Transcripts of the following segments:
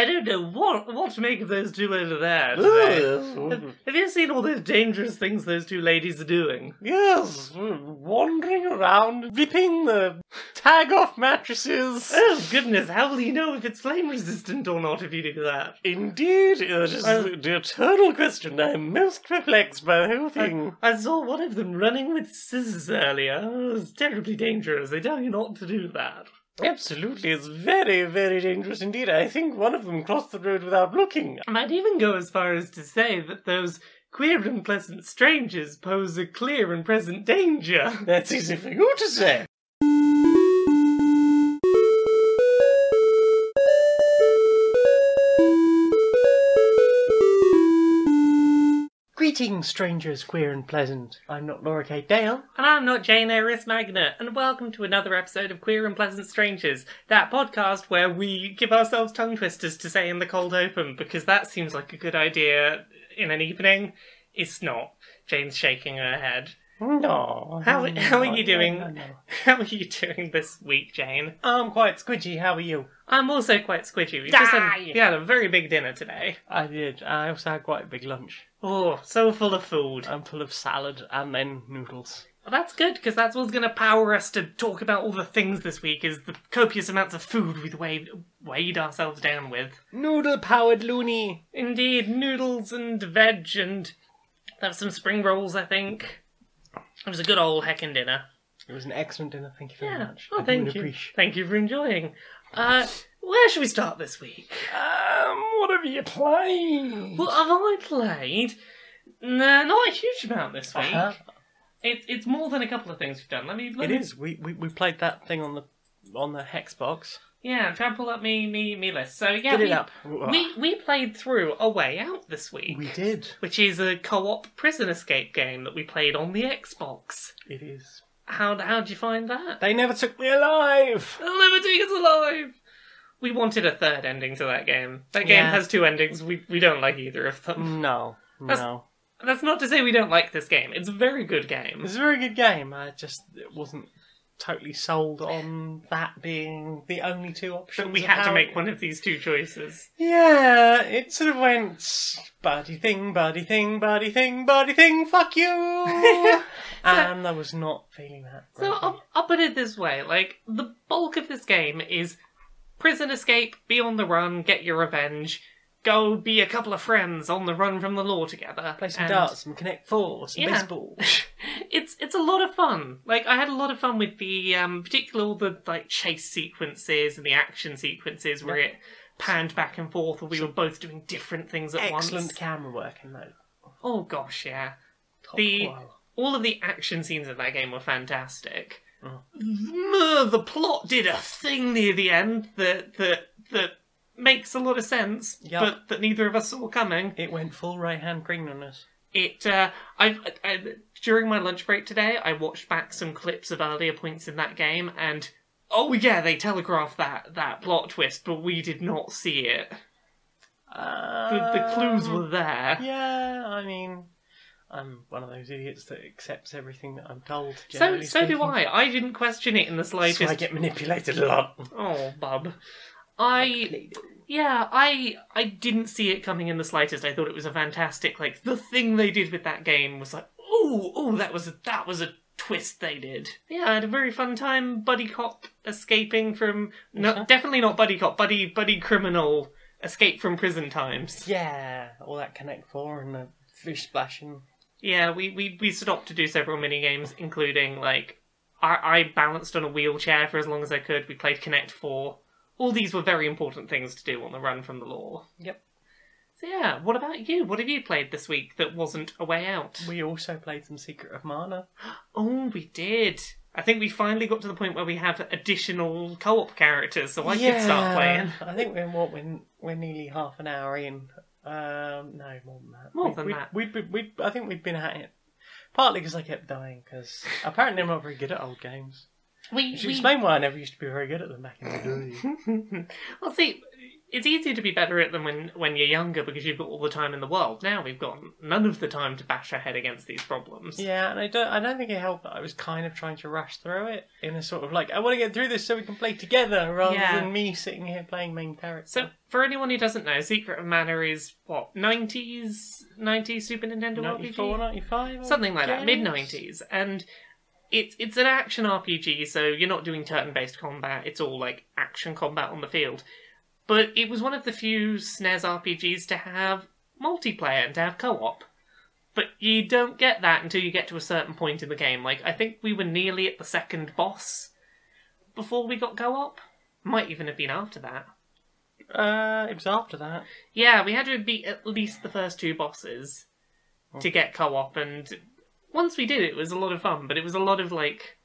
I don't know what to make of those two over there today. Have you seen all those dangerous things those two ladies are doing? Yes, wandering around, ripping the tag-off mattresses. Oh, goodness, how will you know if it's flame-resistant or not if you do that? Indeed, it is the eternal question. I'm most perplexed by the whole thing. I saw one of them running with scissors earlier. It was terribly dangerous. They tell you not to do that. Absolutely, it's very, very dangerous indeed. I think one of them crossed the road without looking. I might even go as far as to say that those queer and pleasant strangers pose a clear and present danger. That's easy for you to say. Greetings, strangers queer and pleasant. I'm not Laura Kate Dale. And I'm not Jane Aerith Magnet, and welcome to another episode of Queer and Pleasant Strangers, that podcast where we give ourselves tongue twisters to say in the cold open, because that seems like a good idea in an evening. It's not. Jane's shaking her head. No. How are you doing? No. How are you doing this week, Jane? I'm quite squidgy, how are you? I'm also quite squidgy. We had a very big dinner today. I did. I also had quite a big lunch. Oh, so full of food. I'm full of salad and then noodles. Well, that's good, because that's what's going to power us to talk about all the things this week, is the copious amounts of food we've weighed ourselves down with. Noodle-powered loony. Indeed, noodles and veg, and have some spring rolls, I think. It was a good old heckin' dinner. It was an excellent dinner, thank you very much. Oh, thank you. Thank you for enjoying. Where should we start this week? What have you played? What have I played? Nah, not a huge amount this week. It's more than a couple of things we've done. Let me. We played that thing on the Hexbox. Yeah, I'm trying to pull up me list. So yeah, Get it up. We played through A Way Out this week. We did. Which is a co-op prison escape game that we played on the Xbox. It is. How'd you find that? They never took me alive. They'll never take us alive. We wanted a third ending to that game. That game has two endings. We don't like either of them. No. That's not to say we don't like this game. It's a very good game. It's a very good game. I just wasn't totally sold on that being the only two options. But we had to make one of these two choices. Yeah, it sort of went buddy thing, buddy thing, buddy thing, buddy thing, fuck you! And I was not feeling that. So I'll put it this way, like, the bulk of this game is prison escape, be on the run, get your revenge, go be a couple of friends on the run from the law together. Play some darts, some Connect 4, some baseball. It's a lot of fun. Like, I had a lot of fun with the, particularly all the, like, chase sequences and the action sequences where it panned back and forth and we were both doing different things at once. Excellent camera work in that. Oh gosh, yeah. Top quality. All of the action scenes in that game were fantastic. The plot did a thing near the end that makes a lot of sense, but that neither of us saw coming. It went full right-hand green on us. During my lunch break today, I watched back some clips of earlier points in that game, and they telegraphed that plot twist, but we did not see it. The clues were there. Yeah, I mean, I'm one of those idiots that accepts everything that I'm told. So do I. I didn't question it in the slightest. So I get manipulated a lot. Oh, bub. I didn't see it coming in the slightest. I thought it was a fantastic, like, the thing they did with that game was like, that was a twist they did. Yeah, I had a very fun time buddy cop escaping from, definitely not buddy cop, buddy criminal escape from prison times. Yeah, all that Connect 4 and the fish splashing. Yeah, we stopped to do several mini games, including, like, I balanced on a wheelchair for as long as I could. We played Connect 4. All these were very important things to do on the run from the law. Yep. So yeah, what about you? What have you played this week that wasn't A Way Out? We also played some Secret of Mana. Oh, we did. I think we finally got to the point where we have additional co-op characters, so I could start playing. I think we're nearly half an hour in. No, more than that. More than that. I think we'd been at it. Partly because I kept dying, because apparently I'm not very good at old games. Which explains why I never used to be very good at them back in the day. Well, see, it's easier to be better at them when you're younger because you've got all the time in the world. Now we've got none of the time to bash our head against these problems. Yeah, and I don't think it helped that I was kind of trying to rush through it in a sort of like, I want to get through this so we can play together rather than me sitting here playing main character. So, for anyone who doesn't know, Secret of Mana is, what, 90s Super Nintendo 94, RPG? 95? Something like that, mid-90s. And it's an action RPG, so you're not doing turn-based combat, it's all like action combat on the field. But it was one of the few SNES RPGs to have multiplayer and to have co-op. But you don't get that until you get to a certain point in the game. Like, I think we were nearly at the second boss before we got co-op. Might even have been after that. It was after that. Yeah, we had to beat at least the first two bosses to get co-op, and once we did it was a lot of fun, but it was a lot of like,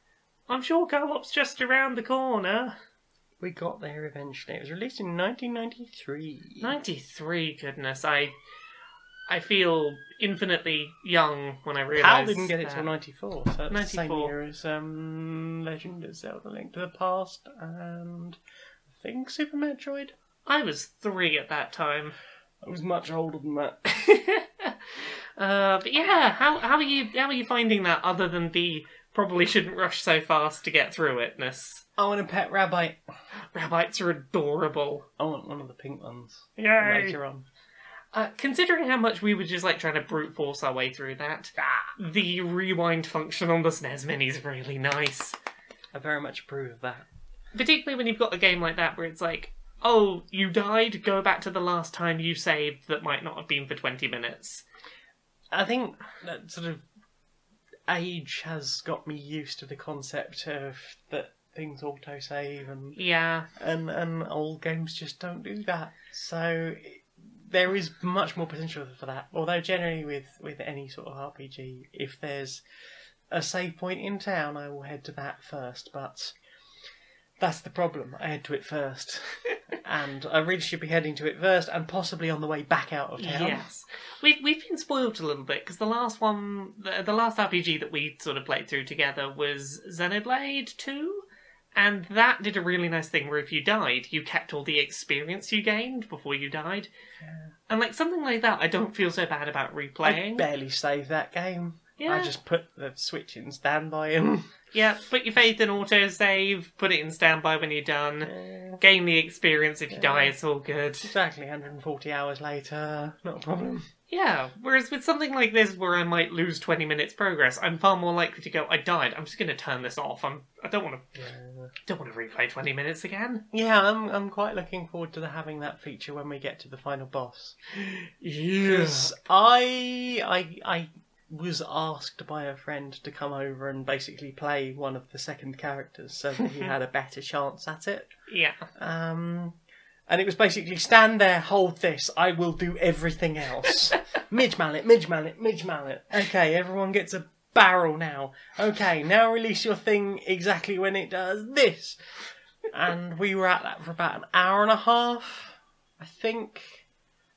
I'm sure co-op's just around the corner. We got there eventually. It was released in 1993. 93, goodness. I feel infinitely young when I realise HAL didn't get it till 94, so that's 94. the same year as Legend of Zelda: Link to the Past and I think Super Metroid. I was 3 at that time. I was much older than that. But yeah, how are you finding that other than the probably shouldn't rush so fast to get through itness? I want a pet rabbit. Rabbits are adorable. I want one of the pink ones. Yay! Later on. Considering how much we were just like trying to brute force our way through that, the rewind function on the SNES Mini is really nice. I very much approve of that. Particularly when you've got a game like that where it's like, oh, you died, go back to the last time you saved that might not have been for 20 minutes. I think that sort of age has got me used to the concept of that things auto-save and old games just don't do that. So there is much more potential for that. Although generally with any sort of RPG, if there's a save point in town, I will head to that first. But that's the problem. I head to it first. And I really should be heading to it first and possibly on the way back out of town. Yes. We've been spoiled a little bit because the last one, the last RPG that we sort of played through together was Xenoblade 2. And that did a really nice thing where if you died, you kept all the experience you gained before you died. Yeah. And like something like that, I don't feel so bad about replaying. I barely saved that game. Yeah. I just put the Switch in standby and... Yeah, put your faith in autosave, put it in standby when you're done, gain the experience if you die, it's all good. Exactly, 140 hours later, not a problem. Yeah, whereas with something like this where I might lose 20 minutes progress, I'm far more likely to go, I died, I'm just going to turn this off, I don't want to replay 20 minutes again. Yeah, I'm quite looking forward to having that feature when we get to the final boss. Yes. I was asked by a friend to come over and basically play one of the second characters so that he had a better chance at it. Yeah. And it was basically, stand there, hold this, I will do everything else. Midge mallet, midge mallet, midge mallet. Okay, everyone gets a barrel now. Okay, now release your thing exactly when it does this. And we were at that for about an hour and a half, I think.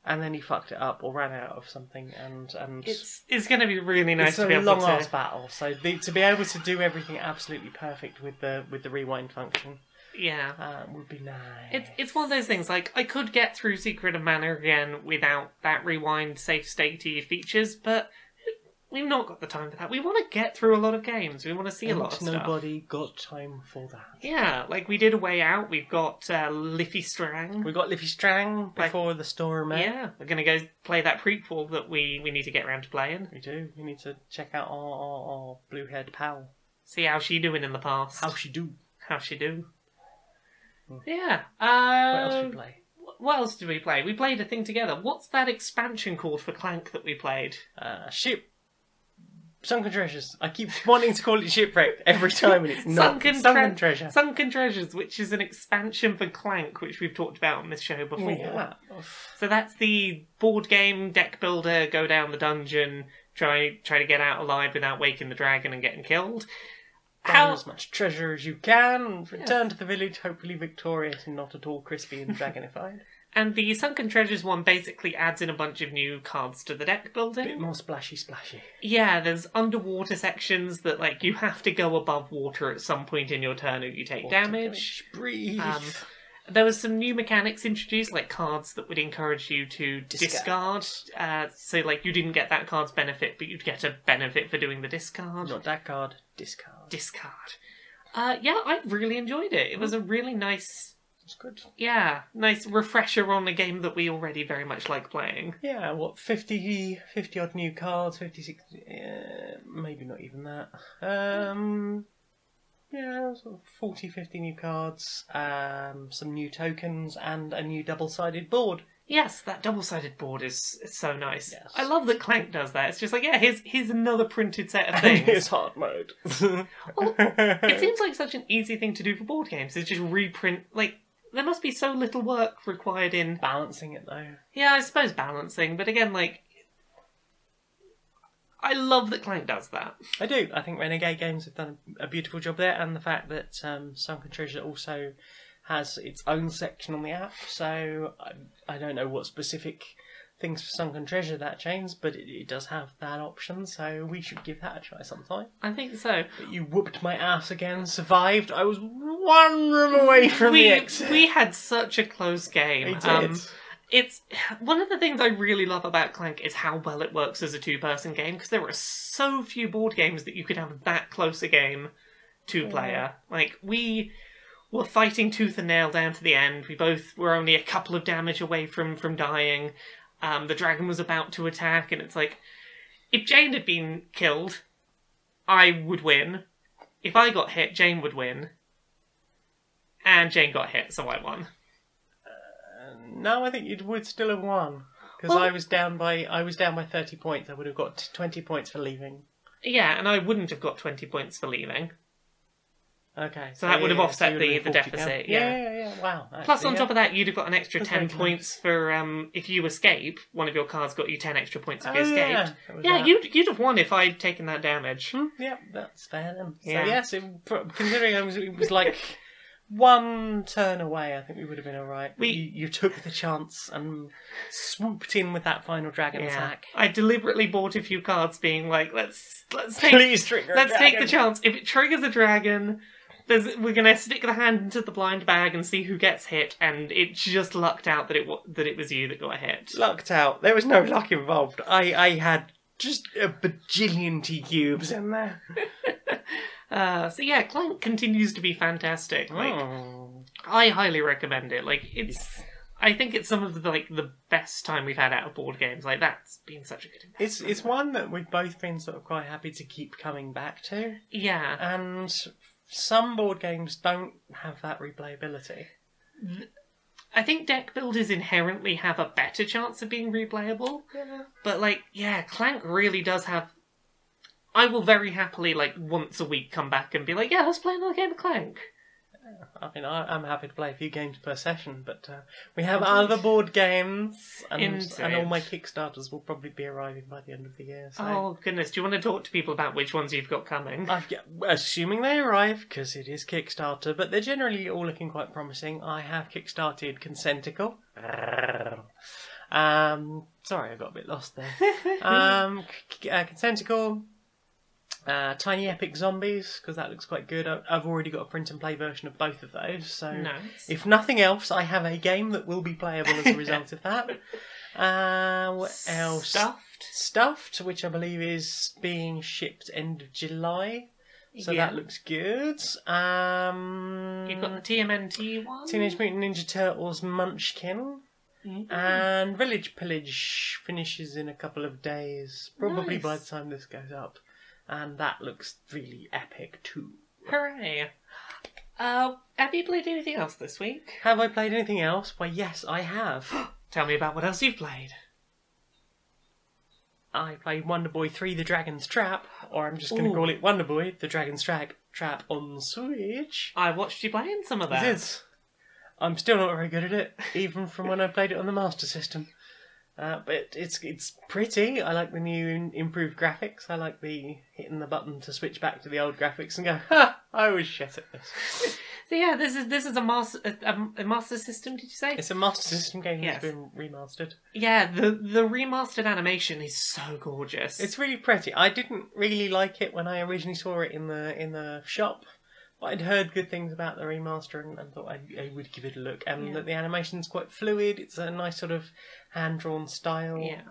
And then he fucked it up or ran out of something, and it's going to be really nice to be able to... It's a long-ass battle, so to be able to do everything absolutely perfect with the rewind function, would be nice. It's one of those things, like, I could get through Secret of Mana again without that rewind safe statey features, but we've not got the time for that. We want to get through a lot of games. We want to see a lot of stuff. Nobody got time for that. Yeah, like we did A Way Out. We've got Liffey Strang. We've got Liffey Strang before the Storm. Yeah, we're going to go play that prequel that we need to get around to playing. We do. We need to check out our blue-haired pal. See how she doing in the past. How she do. Yeah. What else did we play? What else did we play? We played a thing together. What's that expansion called for Clank that we played? Sunken Treasures. I keep wanting to call it Shipwrecked every time, and it's not. Sunken Treasure. Sunken Treasures, which is an expansion for Clank, which we've talked about on this show before. Yeah. So that's the board game deck builder, go down the dungeon, try to get out alive without waking the dragon and getting killed. Find as much treasure as you can, and return to the village, hopefully victorious and not at all crispy and dragonified. And the Sunken Treasures one basically adds in a bunch of new cards to the deck building. A bit more splashy. Yeah, there's underwater sections that, like, you have to go above water at some point in your turn or you take damage. Breathe. There was some new mechanics introduced, like cards that would encourage you to discard. So, like, you didn't get that card's benefit, but you'd get a benefit for doing the discard. Not that card, discard. Discard. Yeah, I really enjoyed it. It was a really nice... It's good. Yeah, nice refresher on a game that we already very much like playing. Yeah, 50 odd new cards, 56... maybe not even that. Yeah, sort of 40, 50 new cards, some new tokens, and a new double-sided board. Yes, that double-sided board is so nice. Yes. I love that Clank does that. It's just like, yeah, here's another printed set of things. And here's hard mode. Well, it seems like such an easy thing to do for board games, is just reprint, like, there must be so little work required in... Balancing it, though. Yeah, I suppose balancing, but again, like... I love that Clank does that. I do. I think Renegade Games have done a beautiful job there, and the fact that Sunken Treasure also has its own section on the app, so I don't know what specific things for Sunken Treasure that changes, but it does have that option, so we should give that a try sometime. I think so. But you whooped my ass again, survived. I was one room away from the exit. We had such a close game. We did. It's one of the things I really love about Clank is how well it works as a two-person game, because there are so few board games that you could have that close a game two-player. Like, we were fighting tooth and nail down to the end. We both were only a couple of damage away from dying. The dragon was about to attack, and it's like, if Jane had been killed, I would win. If I got hit, Jane would win. And Jane got hit, so I won. No, I think you would still have won, because I was down by 30 points. I would have got 20 points for leaving. Yeah, and I wouldn't have got 20 points for leaving. Okay, so that would have offset the deficit. Yeah. Wow. Actually, plus, on top of that, you'd have got an extra 10 points for if you escape. One of your cards got you 10 extra points if you escaped. Yeah, you'd have won if I'd taken that damage. Yeah, that's fair then. Yeah. So yes, considering it was like. One turn away, I think we would have been alright. You took the chance and swooped in with that final dragon attack. I deliberately bought a few cards being like, let's take the chance. If it triggers a dragon, we're going to stick the hand into the blind bag and see who gets hit, and it just lucked out that it was you that got hit. Lucked out. There was no luck involved. I had just a bajillion T-cubes in there. So yeah, Clank continues to be fantastic. Like, I highly recommend it. Like, I think it's some of the best time we've had out of board games. Like, that's been such a good investment. It's one that we've both been sort of quite happy to keep coming back to. Yeah. And some board games don't have that replayability. I think deck builders inherently have a better chance of being replayable. Yeah. But Clank really does have... I will very happily, once a week come back and be like, yeah, let's play another game of Clank. I mean, I'm happy to play a few games per session, but we have other board games, and all my Kickstarters will probably be arriving by the end of the year. So. Oh, goodness. Do you want to talk to people about which ones you've got coming? Assuming they arrive, because it is Kickstarter, but they're generally all looking quite promising. I have kickstarted Consenticle. Sorry, I got a bit lost there. Consenticle... Tiny Epic Zombies, because that looks quite good. I've already got a print and play version of both of those, so nice. If nothing else, I have a game that will be playable as a result of that. What else? Stuffed, which I believe is being shipped end of July, so that looks good. You've got the TMNT one? Teenage Mutant Ninja Turtles Munchkin. And Village Pillage finishes in a couple of days, probably by the time this goes up. And that looks really epic too. Hooray! Have you played anything else this week? Have I played anything else? Why, yes, I have. Tell me about what else you've played. I played Wonderboy 3 The Dragon's Trap, or I'm just going to call it Wonderboy The Dragon's Trap on Switch. I watched you playing some of that. It is. I'm still not very good at it, even from when I played it on the Master System. But it's pretty. I like the new improved graphics. I like the hitting the button to switch back to the old graphics and go, ha! I was shit at this. So yeah, this is a Master System. Did you say? It's a Master System game that's been remastered. Yeah, the remastered animation is so gorgeous. It's really pretty. I didn't really like it when I originally saw it in the shop, I'd heard good things about the remaster and thought I would give it a look. And that the animation's quite fluid. It's a nice sort of hand-drawn style. Yeah.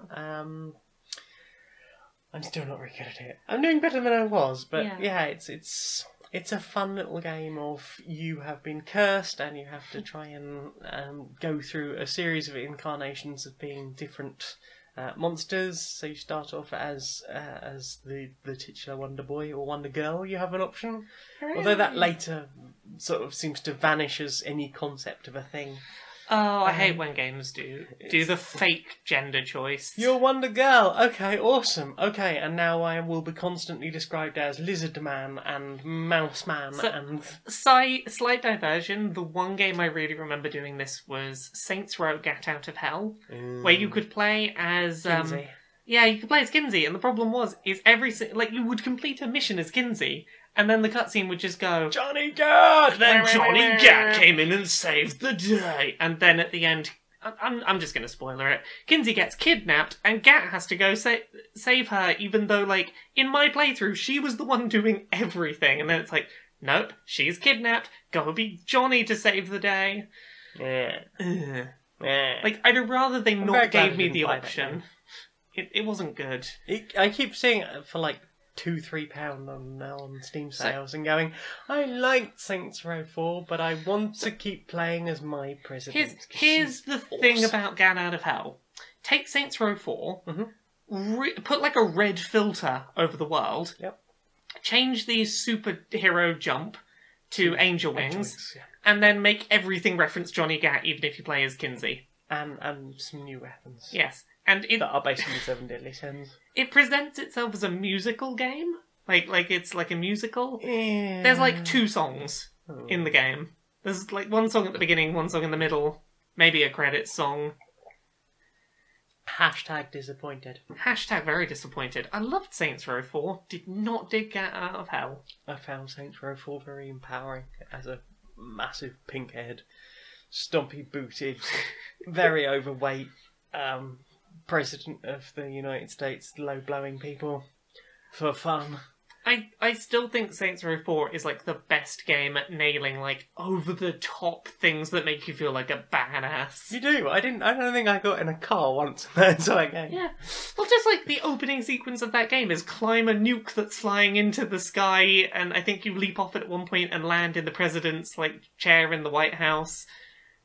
I'm still not very good at it. I'm doing better than I was, but it's a fun little game of you have been cursed and you have to try and go through a series of incarnations of being different monsters. So you start off as the titular Wonderboy or Wonder Girl. You have an option, although that later sort of seems to vanish as any concept of a thing. Oh, I hate when games do the fake gender choice. You're Wonder Girl. Okay, awesome. Okay, and now I will be constantly described as Lizard Man and Mouse Man and... Slight diversion. The one game I really remember doing this was Saints Row Get Out of Hell, where you could play as... Kinsey. Yeah, you could play as Kinsey, and the problem is you would complete a mission as Kinsey, and then the cutscene would just go, Johnny Gat! Then Johnny Gat came in and saved the day. And then at the end, I'm just going to spoiler it, Kinsey gets kidnapped and Gat has to go save her, even though, like, in my playthrough, she was the one doing everything. And then it's like, nope, she's kidnapped, go be Johnny to save the day. Yeah. Like, I'd rather they not gave me the option. It wasn't good. I keep seeing it for like £2-3 on Steam sales and going, I liked Saints Row 4, but I want to keep playing as my president. Here's the thing about Get Out of Hell. Take Saints Row 4, put like a red filter over the world, change the superhero jump to Angel Wings, and then make everything reference Johnny Gat, even if you play as Kinsey. And some new weapons. Yes. And that are basically 7 Deadly Sins. It presents itself as a musical game. Like it's like a musical. Yeah. There's like 2 songs in the game. There's like one song at the beginning, one song in the middle, maybe a credits song. Hashtag disappointed. Hashtag very disappointed. I loved Saints Row 4. Did not dig Get Out of Hell. I found Saints Row 4 very empowering as a massive pink-haired, stumpy-booted, very overweight President of the United States, low-blowing people for fun. I still think Saints Row 4 is like the best game at nailing like over-the-top things that make you feel like a badass. You do. I don't think I got in a car once in that entire game. Yeah. Well, just like the opening sequence of that game is climb a nuke that's flying into the sky, and I think you leap off it at one point and land in the president's like chair in the White House.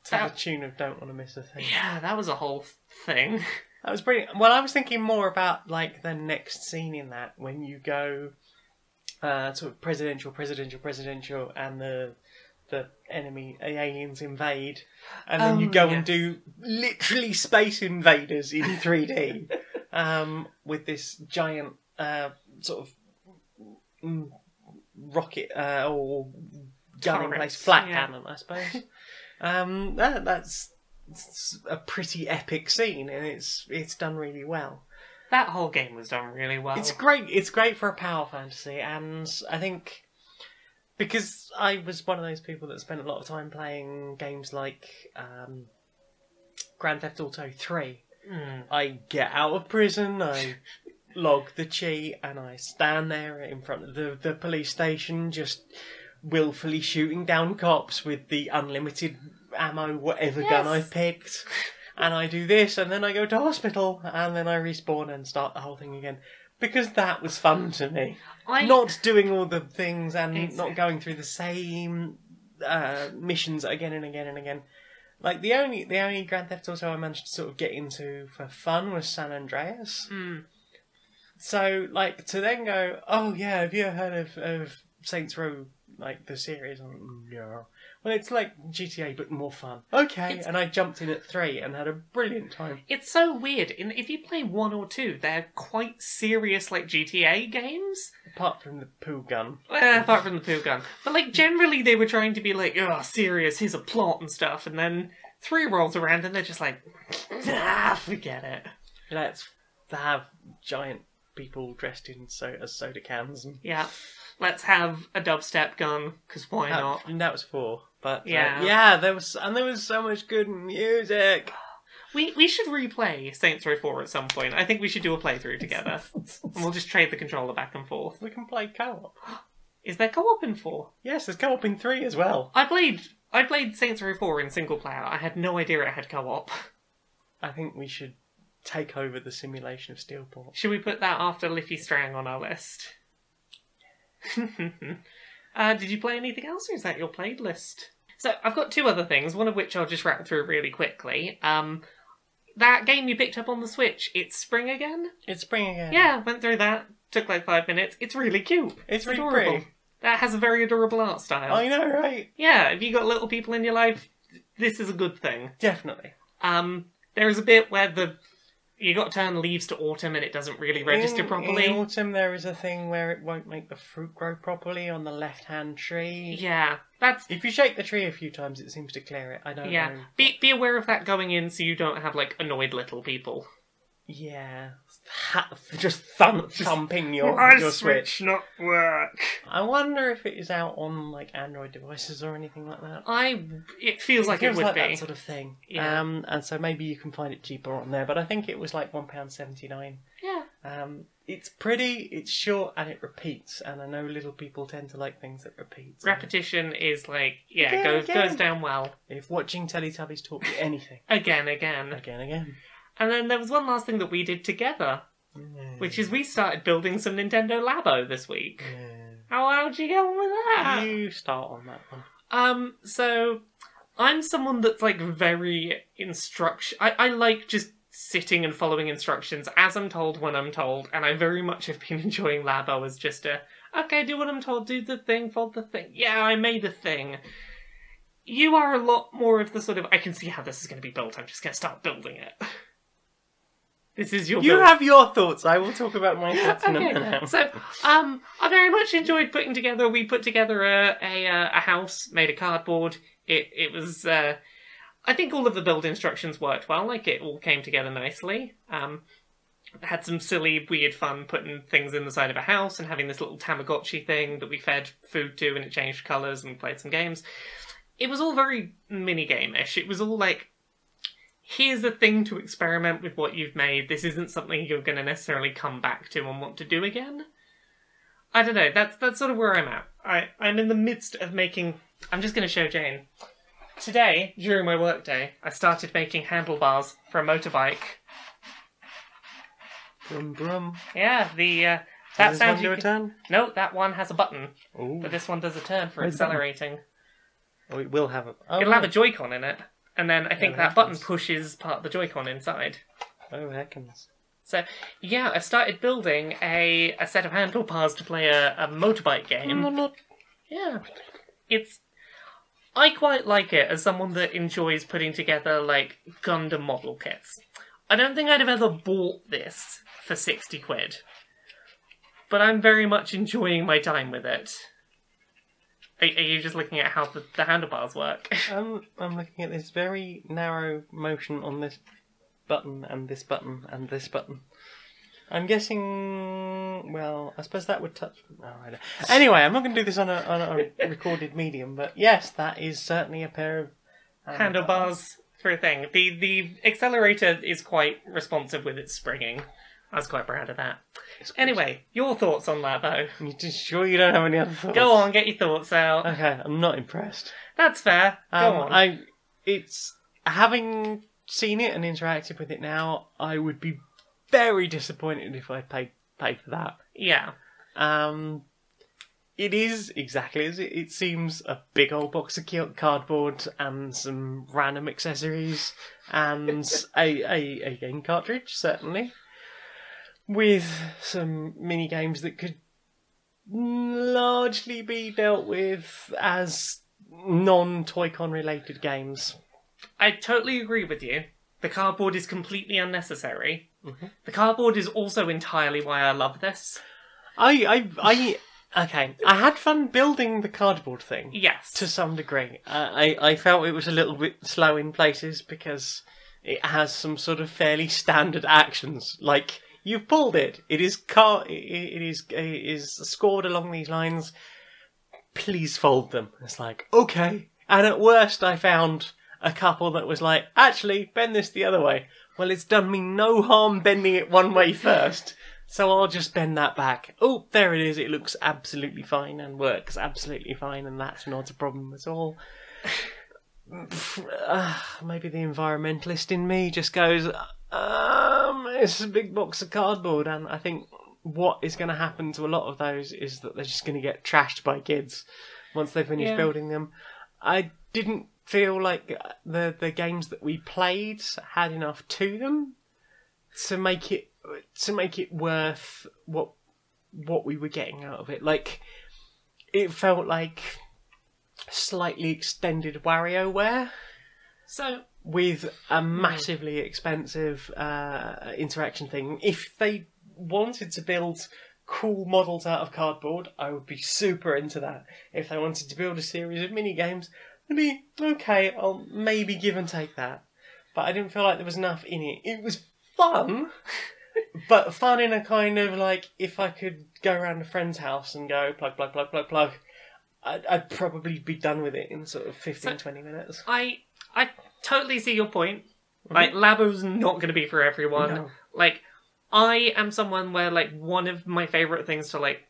To the tune of Don't Want to Miss a Thing. Yeah, that was a whole thing. That was brilliant. Well, I was thinking more about like the next scene in that, when you go sort of presidential, and the enemy, the aliens invade, and then you go and do literally Space Invaders in 3D with this giant sort of rocket or gun in place, flat cannon, I suppose. That's a pretty epic scene, and it's done really well. That whole game was done really well. It's great. It's great for a power fantasy, and I think because I was one of those people that spent a lot of time playing games like Grand Theft Auto 3. I get out of prison, I log the cheat, and I stand there in front of the police station just willfully shooting down cops with the unlimited ammo, whatever gun I've picked. And I do this, and then I go to hospital, and then I respawn and start the whole thing again. Because that was fun to me. Not doing all the things and not going through the same missions again and again and again. Like, the only Grand Theft Auto I managed to sort of get into for fun was San Andreas. So, like, to then go, oh yeah, have you heard of Saints Row, like, the series? Yeah. Well, it's like GTA, but more fun. Okay, and I jumped in at 3 and had a brilliant time. It's so weird. If you play 1 or 2, they're quite serious, like, GTA games. Apart from the poo gun. Apart from the poo gun. But, like, generally they were trying to be like, oh, serious, here's a plot and stuff. And then 3 rolls around and they're just like, forget it. Let's have giant people dressed in as soda cans. And... Yeah. Let's have a dubstep gun, because why not? And that was 4. But there was so much good music. We should replay Saints Row 4 at some point. I think we should do a playthrough together. And we'll just trade the controller back and forth. We can play co-op. Is there co-op in 4? Yes, there's co-op in 3 as well. I played Saints Row 4 in single player. I had no idea it had co-op. I think we should take over the simulation of Steelport. Should we put that after Liffey Strang on our list? Did you play anything else, or is that your played list? So, I've got 2 other things, one of which I'll just wrap through really quickly. That game you picked up on the Switch, it's Spring Again? It's Spring Again. Yeah, went through that. Took like 5 minutes. It's really cute. It's really adorable. pretty. That has a very adorable art style. I know, right? Yeah, if you got little people in your life, this is a good thing. Definitely. There is a bit where you got to turn leaves to autumn and it doesn't really register properly. In autumn, there is a thing where it won't make the fruit grow properly on the left-hand tree. Yeah, that's... If you shake the tree a few times, it seems to clear it. I don't know. Be aware of that going in so you don't have, like, annoyed little people. Yeah. Just thumping your Switch. Not work. I wonder if it is out on, like, Android devices or anything like that. It feels like it would be. That sort of thing. Yeah. And so maybe you can find it cheaper on there, but I think it was like £1.79. Yeah. It's pretty, it's short, and it repeats, and I know little people tend to like things that repeat. So. Repetition is like, goes down well. If watching Teletubbies taught you anything. Again. And then there was one last thing that we did together, which is we started building some Nintendo Labo this week. How'd you get on with that? You start on that one. So I'm someone that's like very I like just sitting and following instructions as I'm told when I'm told, and I very much have been enjoying Labo as just okay, do what I'm told, do the thing, fold the thing. Yeah, I made a thing. You are a lot more of the sort of, I can see how this is going to be built, I'm just going to start building it. This is your build. Have your thoughts. I will talk about my thoughts in a minute. So, I very much enjoyed putting together. We put together a house made of cardboard. It was. I think all of the build instructions worked well. Like it all came together nicely. Had some silly, weird fun putting things in the side of a house and having this little Tamagotchi thing that we fed food to, and it changed colours, and we played some games. It was all very minigame-ish. It was all like, here's a thing to experiment with what you've made. This isn't something you're going to necessarily come back to and want to do again. I don't know. That's sort of where I'm at. I'm in the midst of making... I'm just going to show Jane. Today, during my workday, I started making handlebars for a motorbike. Brum brum. Yeah, that sounds... Does this one do a turn? No, that one has a button. Ooh. But this one does a turn for accelerating. Oh, it will have a... Oh, it'll have a Joy-Con in it. And then I think that button pushes part of the Joy-Con inside. Oh, heckins. So, yeah, I've started building a set of handlebars to play a motorbike game. Yeah. I quite like it as someone that enjoys putting together, like, Gundam model kits. I don't think I'd have ever bought this for 60 quid. But I'm very much enjoying my time with it. Are you just looking at how the handlebars work? I'm looking at this very narrow motion on this button and this button and this button. I'm guessing... Well, I suppose that would touch... Oh, I don't... Anyway, I'm not going to do this on a recorded medium, but yes, that is certainly a pair of... handlebars for a thing. The accelerator is quite responsive with its springing. I was quite proud of that. Anyway, your thoughts on Labo? You just sure you don't have any other thoughts? Go on, get your thoughts out. Okay, I'm not impressed. That's fair. Go on. Having seen it and interacted with it now, I would be very disappointed if I paid for that. Yeah. It is exactly as it seems, a big old box of cardboard and some random accessories and a game cartridge, certainly. With some mini games that could largely be dealt with as non-Toy-Con related games. I totally agree with you. The cardboard is completely unnecessary. Mm-hmm. The cardboard is also entirely why I love this. Okay, I had fun building the cardboard thing. Yes. To some degree. I felt it was a little bit slow in places because it has some sort of fairly standard actions, like... You've pulled it. It is scored along these lines. Please fold them. It's like, okay. And at worst, I found a couple that was like, actually, bend this the other way. Well, it's done me no harm bending it one way first. So I'll just bend that back. Oh, there it is. It looks absolutely fine and works absolutely fine, and that's not a problem at all. Maybe the environmentalist in me just goes, it's a big box of cardboard, and I think what is going to happen to a lot of those is that they're just going to get trashed by kids once they finish building them. I didn't feel like the games that we played had enough to them to make it worth what we were getting out of it. Like, it felt like slightly extended WarioWare. So, with a massively expensive interaction thing. If they wanted to build cool models out of cardboard, I would be super into that. If they wanted to build a series of mini games, I'd be okay. I'll maybe give and take that. But I didn't feel like there was enough in it. It was fun, but fun in a kind of like, if I could go around a friend's house and go plug, plug, plug, plug, plug, I'd probably be done with it in sort of 20 minutes. I totally see your point. Like, Labo's not going to be for everyone. No. Like, I am someone where, like, one of my favourite things to, like,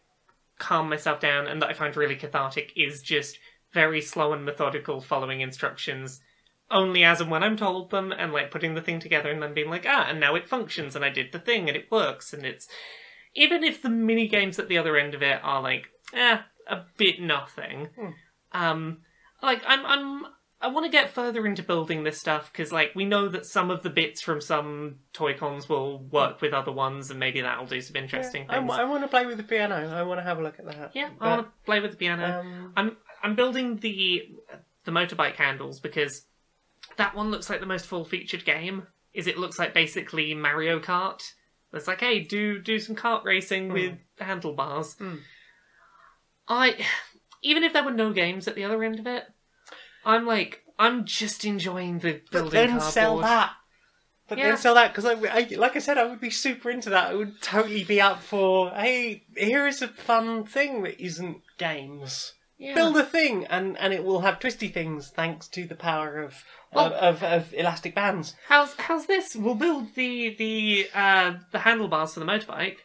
calm myself down and that I find really cathartic is just very slow and methodical following instructions only as and when I'm told them, and, like, putting the thing together and then being like, and now it functions and I did the thing and it works, and it's... Even if the mini-games at the other end of it are, like, a bit nothing. Like, I want to get further into building this stuff, because, like, we know that some of the bits from some toy cons will work with other ones, and maybe that'll do some interesting things. I want to play with the piano. I want to have a look at that. Yeah, I want to play with the piano. I'm building the motorbike handles, because that one looks like the most full-featured game. It looks like basically Mario Kart. It's like, hey, do some kart racing with handlebars. Even if there were no games at the other end of it, I'm just enjoying the building cardboard. Then sell that. Then sell that, because like I said, I would be super into that. I would totally be up for, hey, here is a fun thing that isn't games. Yeah. Build a thing, and it will have twisty things thanks to the power of elastic bands. How's this? We'll build the handlebars for the motorbike,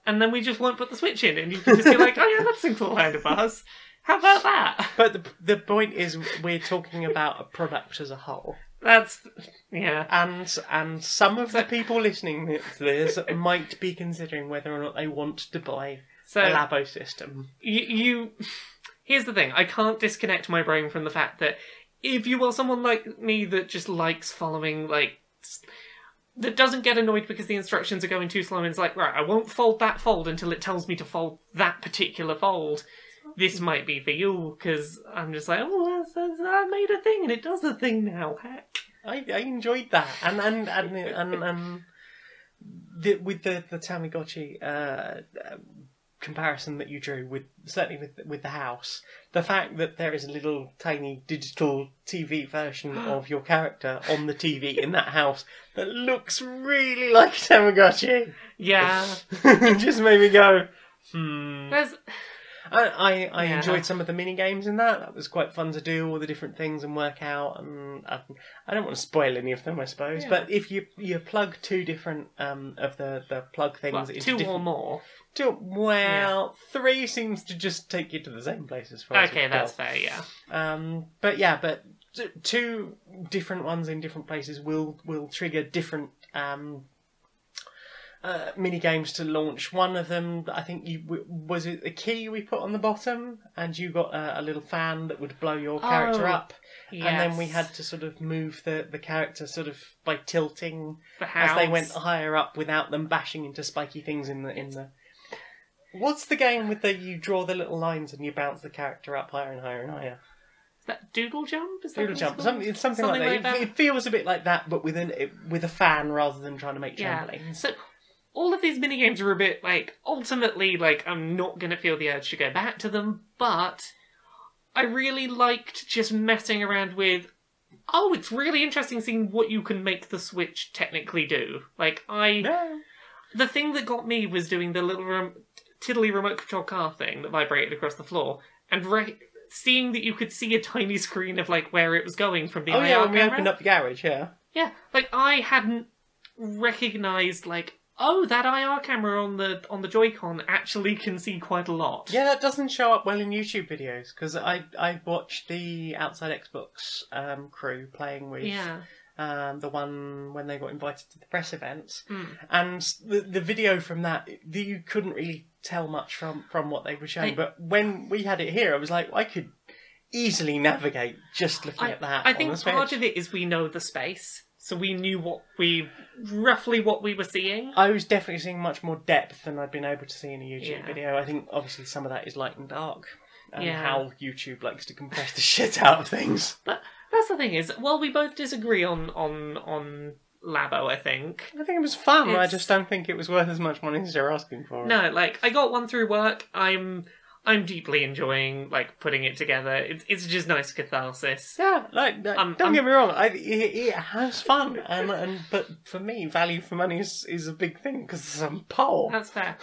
and then we just won't put the switch in, and you can just be like, oh yeah, that's some cool handlebars. How about that? But the point is, we're talking about a product as a whole. Yeah. And some of the people listening to this might be considering whether or not they want to buy a Labo system. Here's the thing. I can't disconnect my brain from the fact that if you are someone like me that just likes following, like, that doesn't get annoyed because the instructions are going too slow and it's like, right, I won't fold that fold until it tells me to fold that particular fold. This might be for you, because I'm just like, I made a thing and it does a thing now. Heck, I enjoyed that, and with the Tamagotchi comparison that you drew, certainly with the house, the fact that there is a little tiny digital TV version of your character on the TV in that house that looks really like a Tamagotchi. Yeah, it just made me go, I enjoyed some of the mini games in that. That was quite fun to do, all the different things and work out. And I don't want to spoil any of them, I suppose. Yeah. But if you plug two different of the plug things, into two or more. Three seems to just take you to the same place as far as okay, that's fair. Yeah. But two different ones in different places will trigger different mini games to launch. One of them, I think, was it the key we put on the bottom, and you got a little fan that would blow your character up, yes. And then we had to sort of move the character sort of by tilting the house as they went higher up without them bashing into spiky things in the. What's the game with you draw the little lines and you bounce the character up higher and higher and higher? Is that Doodle Jump? Doodle Jump. Something like that. It feels a bit like that, but with a fan rather than trying to make trampolines. So all of these minigames are a bit, like, ultimately, like, I'm not going to feel the urge to go back to them, but I really liked just messing around with, it's really interesting seeing what you can make the Switch technically do. Like, the thing that got me was doing the little tiddly remote control car thing that vibrated across the floor, and seeing that you could see a tiny screen of, like, where it was going from the IR when we opened up the garage, yeah. Yeah, like, I hadn't recognised, like, oh, that IR camera on the Joy-Con actually can see quite a lot. Yeah, that doesn't show up well in YouTube videos, because I watched the Outside Xbox crew playing with the one when they got invited to the press events, and the video from that, you couldn't really tell much from what they were showing, but when we had it here, I was like, I could easily navigate just looking at that. I think part of it is we know the space. So we knew roughly what we were seeing. I was definitely seeing much more depth than I'd been able to see in a YouTube video. I think obviously some of that is light and dark, and how YouTube likes to compress the shit out of things. But that's the thing is, well, we both disagree on Labo. I think it was fun. I just don't think it was worth as much money as they're asking for. No, like I got one through work. I'm deeply enjoying like putting it together. It's just nice catharsis. Yeah, don't get me wrong. It has fun, but for me, value for money is a big thing because I'm poor. That's fair.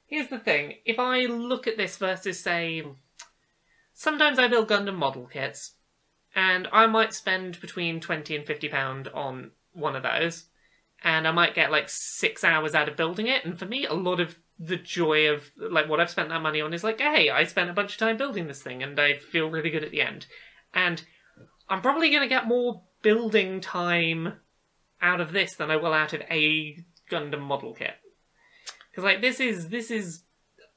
Here's the thing: if I look at this versus say, sometimes I build Gundam model kits, and I might spend between £20 and £50 on one of those, and I might get like 6 hours out of building it. And for me, a lot of the joy of like what I've spent that money on is like, hey, I spent a bunch of time building this thing and I feel really good at the end. And I'm probably going to get more building time out of this than I will out of a Gundam model kit. Because like this is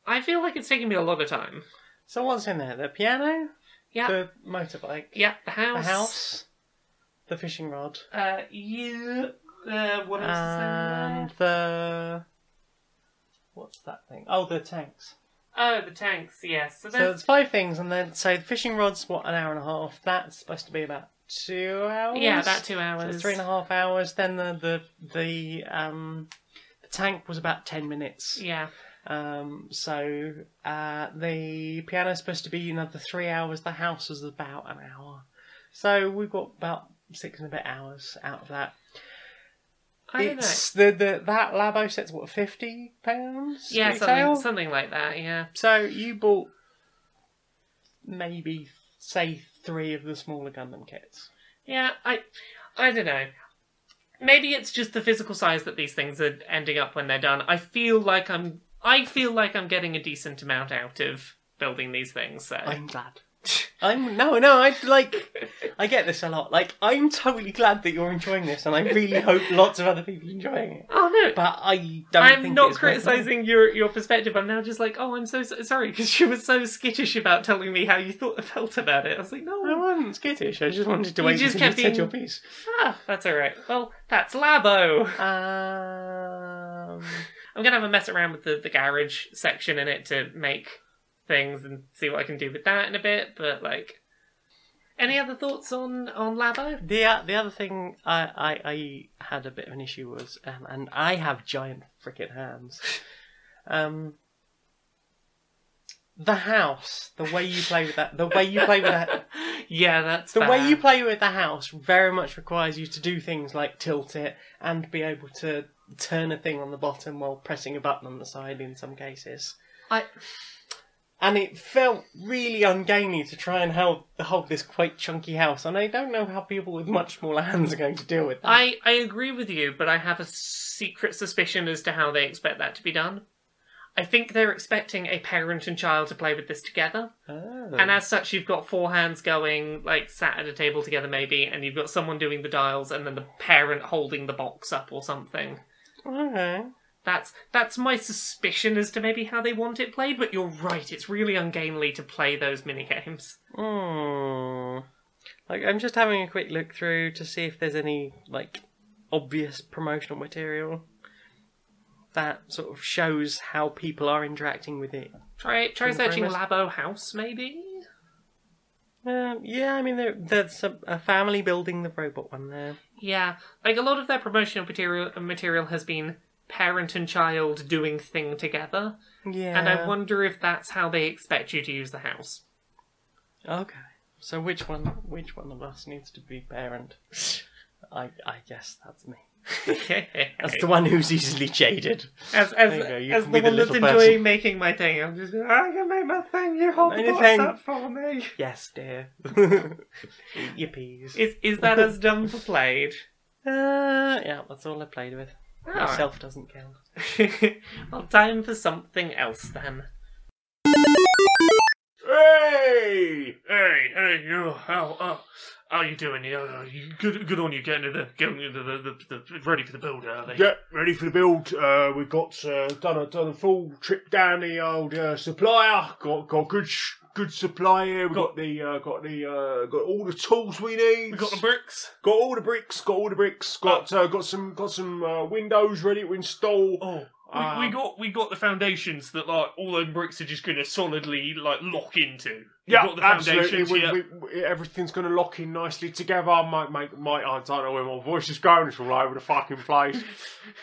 I feel like it's taking me a lot of time. So what's in there? The piano? Yeah. The motorbike? Yeah, the house. The house. The fishing rod. What else is there? And the... What's that thing? Oh, the tanks. Oh, the tanks, yes. So it's 5 things, and then, so the fishing rod's, what, an hour and a half? That's supposed to be about 2 hours? Yeah, about 2 hours. So 3.5 hours. Then the tank was about 10 minutes. Yeah. The piano's supposed to be another 3 hours. The house was about an hour. So we've got about 6 and a bit hours out of that. I don't know. That Labo set's what, £50? Yeah, something like that. Yeah. So you bought maybe say 3 of the smaller Gundam kits. Yeah, I don't know. Maybe it's just the physical size that these things are ending up when they're done. I feel like I'm getting a decent amount out of building these things. So I'm glad. I get this a lot. Like, I'm totally glad that you're enjoying this, and I really hope lots of other people are enjoying it. Oh no, but I'm not criticising your perspective. I'm now just like, oh, I'm so sorry because you were so skittish about telling me how you felt about it. I was like, no, I wasn't skittish. I just wanted to wait until you said your piece. Ah, that's all right. Well, that's Labo. I'm gonna have a mess around with the garage section in it to make things and see what I can do with that in a bit, but like, any other thoughts on Labo? The other thing I had a bit of an issue was, and I have giant frickin' hands. The house, the way you play with that, yeah, that's the way you play with the house very much requires you to do things like tilt it and be able to turn a thing on the bottom while pressing a button on the side in some cases. And it felt really ungainly to try and hold this quite chunky house. And I don't know how people with much smaller hands are going to deal with that. I agree with you, but I have a secret suspicion as to how they expect that to be done. I think they're expecting a parent and child to play with this together. Oh. And as such, you've got 4 hands going, like, sat at a table together maybe, and you've got someone doing the dials and then the parent holding the box up or something. Okay. That's my suspicion as to maybe how they want it played, but you're right, it's really ungainly to play those minigames. Like, I'm just having a quick look through to see if there's any, like, obvious promotional material that sort of shows how people are interacting with it. Try searching Labo House, maybe? Yeah, I mean, there's a family building the robot one there. Yeah, like, a lot of their promotional material has been parent and child doing thing together. Yeah. And I wonder if that's how they expect you to use the house. Okay. So which one of us needs to be parent? I guess that's me. That's the one who's easily jaded. As the one that's enjoying making my thing, I'm just going, I can make my thing, you hold the box up for me. Yes, dear. Eat your peas. Is that as dumb for played? Yeah, that's all I played with. Myself doesn't count. Well, time for something else then. Hey! Hey, how you doing? You good on you getting into the ready for the build, are they? Yeah, ready for the build. We've got done a full trip down the old supplier. Got good supply here. We've got all the tools we need. We got the bricks. Got all the bricks. Got some windows ready to install. Oh. We got the foundations that like all those bricks are just going to solidly like lock into. Yeah, absolutely. Everything's going to lock in nicely together. I don't know where my voice is going. It's all over the fucking place.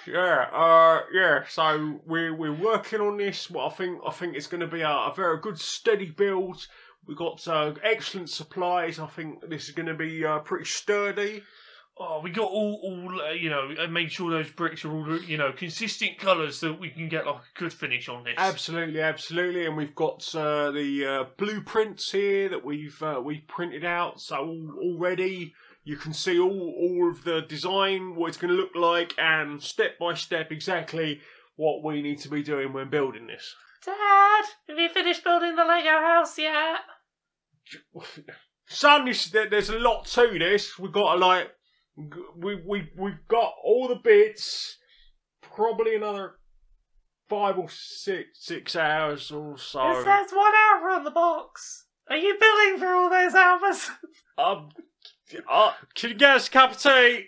Yeah. So we're working on this. Well, I think it's going to be a very good steady build. We've got excellent supplies. I think this is going to be pretty sturdy. Oh, we got all made sure those bricks are all, consistent colours so that we can get like a good finish on this. Absolutely. And we've got the blueprints here that we've printed out. So already you can see all of the design, what it's going to look like, and step by step exactly what we need to be doing when building this. Dad, have you finished building the Lego house yet? Son, there's a lot to this. We've got to We've got all the bits. Probably another 5 or 6 hours or so. It says 1 hour on the box. Are you billing for all those hours? Can you get us a cup of tea?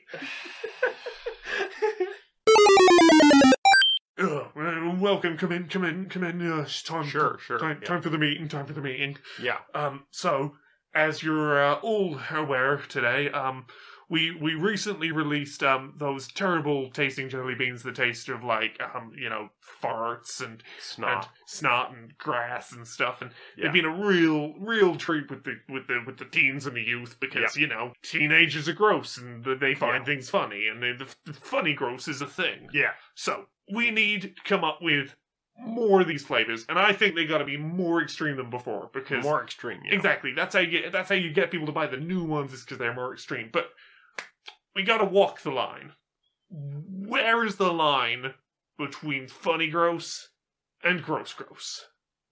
Welcome. Come in. It's time. Sure. Time for the meeting. Yeah. So as you're all aware today, we recently released those terrible tasting jelly beans that taste of like farts and snot and grass and stuff, and they've been a real treat with the teens and the youth because teenagers are gross and they find things funny, and the funny gross is a thing. Yeah. So we need to come up with more of these flavors, and I think they got to be more extreme than before because more extreme. Yeah. Exactly. That's how you get people to buy the new ones, is because they're more extreme, but. We gotta walk the line. Where is the line between funny gross and gross?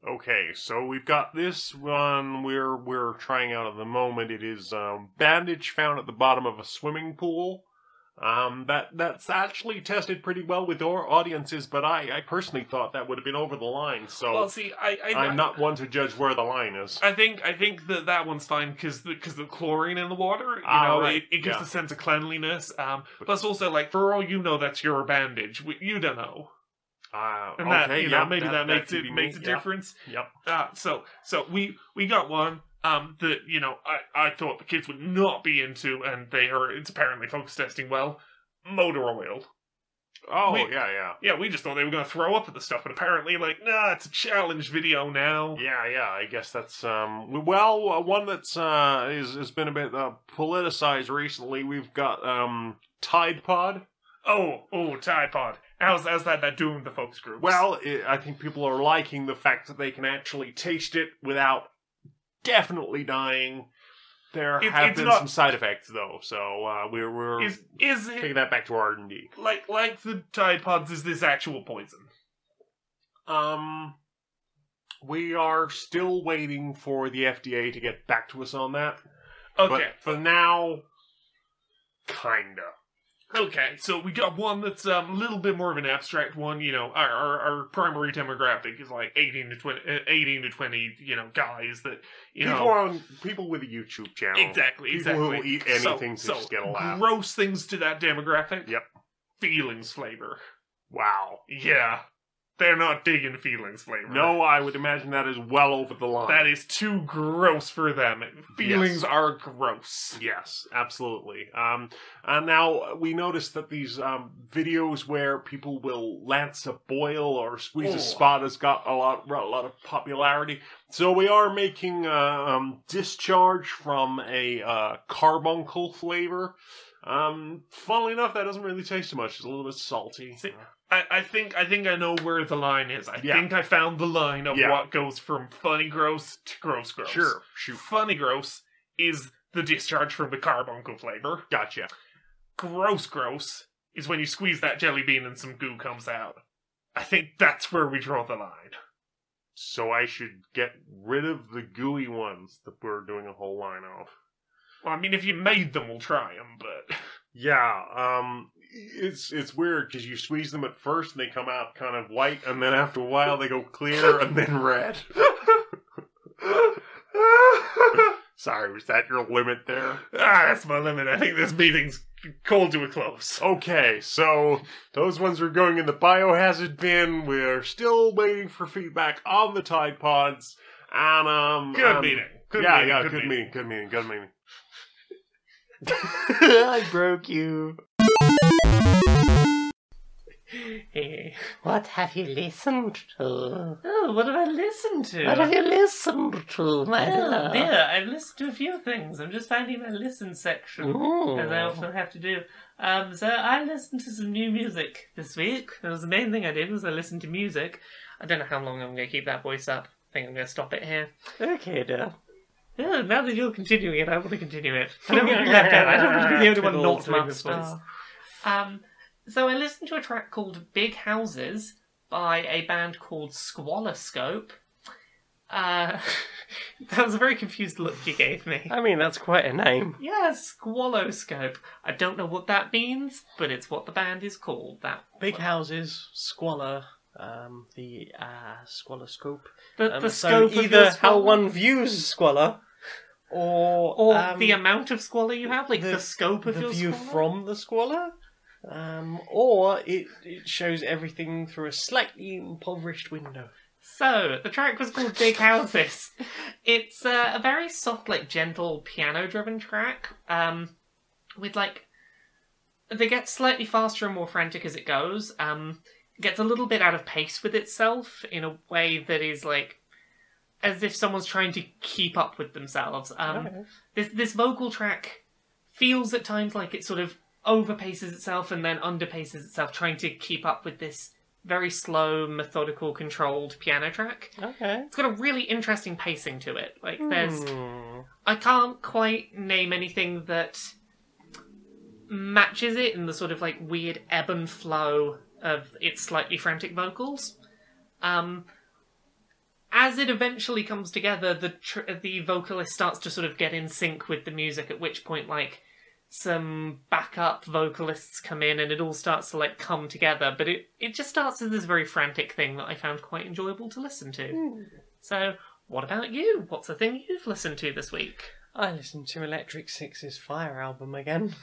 Okay, so we've got this one we're trying out at the moment. It is bandage found at the bottom of a swimming pool. That's actually tested pretty well with our audiences, but I personally thought that would have been over the line. So well, see, I'm not one to judge where the line is. I think that one's fine because the chlorine in the water, right. it gives a sense of cleanliness. Plus, also, like, for all you know, that's your bandage. You don't know. And okay, maybe that makes a difference. Yep. So we got one. That I thought the kids would not be into, and it's apparently focus testing well. Motor oil. Oh, yeah. Yeah, we just thought they were going to throw up at the stuff, but apparently, it's a challenge video now. Yeah, I guess that's, one that's, has been a bit, politicized recently. We've got, Tide Pod. Oh, Tide Pod. How's that doing the focus groups? Well, I think people are liking the fact that they can actually taste it without definitely dying. There have been some side effects, though, so we're taking that back to R&D. Like the Tide Pods, is this actual poison? We are still waiting for the FDA to get back to us on that. Okay. But for now, kinda. Okay, so we got one that's a little bit more of an abstract one. Our primary demographic is like 18 to 20, guys that people with a YouTube channel. Exactly. People who will eat anything to just get a laugh. Gross things to that demographic. Yep. Feelings flavor. Wow. Yeah. They're not digging feelings flavor. No, I would imagine that is well over the line. That is too gross for them. Feelings are gross. Yes, absolutely. And now we noticed that these videos where people will lance a boil or squeeze a spot has got a lot of popularity. So we are making discharge from a carbuncle flavor. Funnily enough, that doesn't really taste too much. It's a little bit salty. See, I think I know where the line is. I think I found the line of what goes from funny gross to gross. Sure, shoot. Funny gross is the discharge from the carbuncle flavor. Gotcha. gross is when you squeeze that jelly bean and some goo comes out. I think that's where we draw the line. So I should get rid of the gooey ones that we're doing a whole line of. Well, I mean, if you made them, we'll try them, but... Yeah, it's weird, because you squeeze them at first and they come out kind of white, and then after a while they go clear and then red. Sorry, was that your limit there? That's my limit. I think this meeting's called to a close. Okay, so those ones are going in the biohazard bin. We're still waiting for feedback on the Tide Pods. And good meeting. Good meeting. I broke you. Hey. What have you listened to? Oh, what have I listened to? What have you listened to, my love? Dear, I've listened to a few things. I'm just finding my listen section, as I often have to do. So I listened to some new music this week. That was the main thing I did, was I listened to music. I don't know how long I'm going to keep that voice up. I think I'm going to stop it here. Okay, dear. Yeah, now that you're continuing it, I want to continue it. I don't want to be left out. I don't want to be the only one not doing this voice. So I listened to a track called Big Houses by a band called Squaloscope. That was a very confused look you gave me. I mean, that's quite a name. Yeah, Squaloscope. I don't know what that means, but it's what the band is called. That Big Houses, Squalor, the Squaloscope. The so scope either of how one views squalor, or the amount of squalor you have, like the scope of your view squalor? from the squalor. Or it shows everything through a slightly impoverished window. So, the track was called Big Houses. It's a very soft, like, gentle, piano-driven track, with, like... They get slightly faster and more frantic as it goes. It gets a little bit out of pace with itself in a way that is, like, as if someone's trying to keep up with themselves. This vocal track feels at times like it sort of overpaces itself and then underpaces itself, trying to keep up with this very slow, methodical, controlled piano track. Okay. It's got a really interesting pacing to it. Like, there's... I can't quite name anything that matches it in the sort of, like, weird ebb and flow of its slightly frantic vocals. As it eventually comes together, the vocalist starts to sort of get in sync with the music, at which point, like, some backup vocalists come in and it all starts to, like, come together. But it just starts as this very frantic thing that I found quite enjoyable to listen to. So, what about you? What's the thing you've listened to this week? I listened to Electric Six's Fire album again.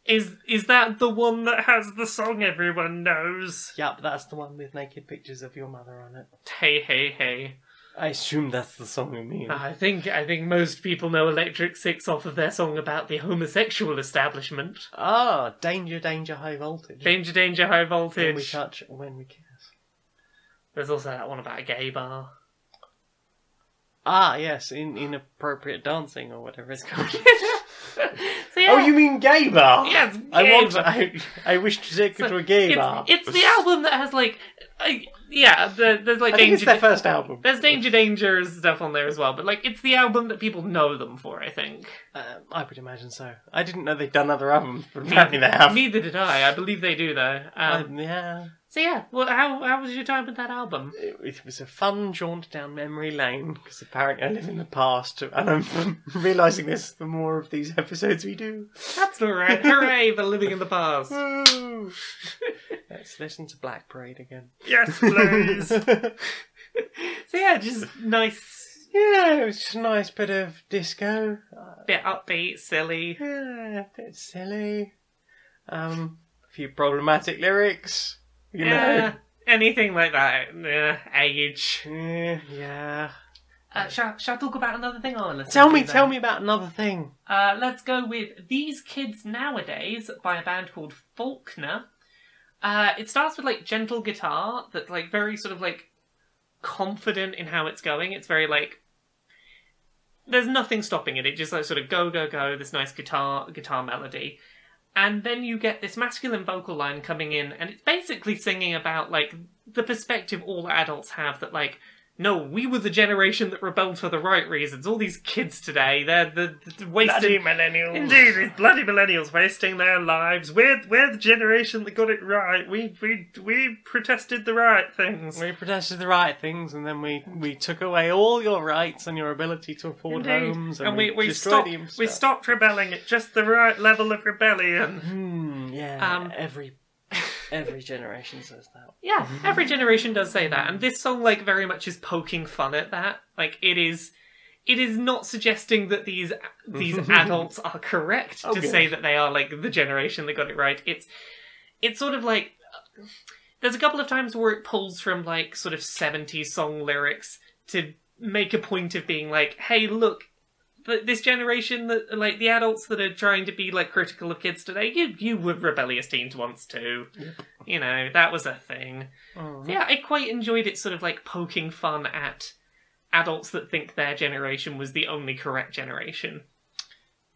Is that the one that has the song everyone knows? Yep, that's the one with naked pictures of your mother on it. Hey, hey, hey. I assume that's the song you mean. I think most people know Electric Six off of their song about the homosexual establishment. Ah, Danger, Danger, High Voltage. Danger, Danger, High Voltage. When we touch, when we kiss. There's also that one about a gay bar. Ah, yes, inappropriate dancing or whatever it's called. So, yeah. Oh, you mean gay bar? Yes, gay bar. I wish to take it to a gay bar. It's the album that has, like... there's like I think it's their first album. There's Danger Danger stuff on there as well, but like it's the album that people know them for, I think. I would imagine so. I didn't know they'd done other albums, but apparently they have. Neither did I. I believe they do though. Yeah. So yeah, well, how was your time with that album? It was a fun jaunt down memory lane, because apparently I live in the past, and I'm realising this the more of these episodes we do. That's alright. Hooray for living in the past. Let's listen to Black Parade again. Yes, please. So yeah, just nice. Yeah, it was just a nice bit of disco. Bit upbeat, silly. Yeah, a bit silly. A few problematic lyrics. You know. Anything like that. Age. Yeah. Shall I talk about another thing? Tell me about another thing. Let's go with These Kids Nowadays by a band called Faulkner. It starts with like gentle guitar that's like very sort of like confident in how it's going. It's very like there's nothing stopping it. It just like sort of go go go. This nice guitar melody, and then you get this masculine vocal line coming in, and it's basically singing about like the perspective all adults have that like no, we were the generation that rebelled for the right reasons. All these kids today, they're the wasting... Bloody millennials. Indeed, these bloody millennials wasting their lives. We're the generation that got it right. We protested the right things. We protested the right things, and then we took away all your rights and your ability to afford homes, and we stopped rebelling at just the right level of rebellion. Every generation says that. Yeah, every generation does say that, and this song like very much is poking fun at that. Like it is not suggesting that these adults are correct to say that they are like the generation that got it right. It's sort of like there's a couple of times where it pulls from like sort of 70s song lyrics to make a point of being like, hey, look, this generation that like the adults that are trying to be like critical of kids today, you were rebellious teens once too. Yep. You know, that was a thing. So yeah, I quite enjoyed it sort of like poking fun at adults that think their generation was the only correct generation.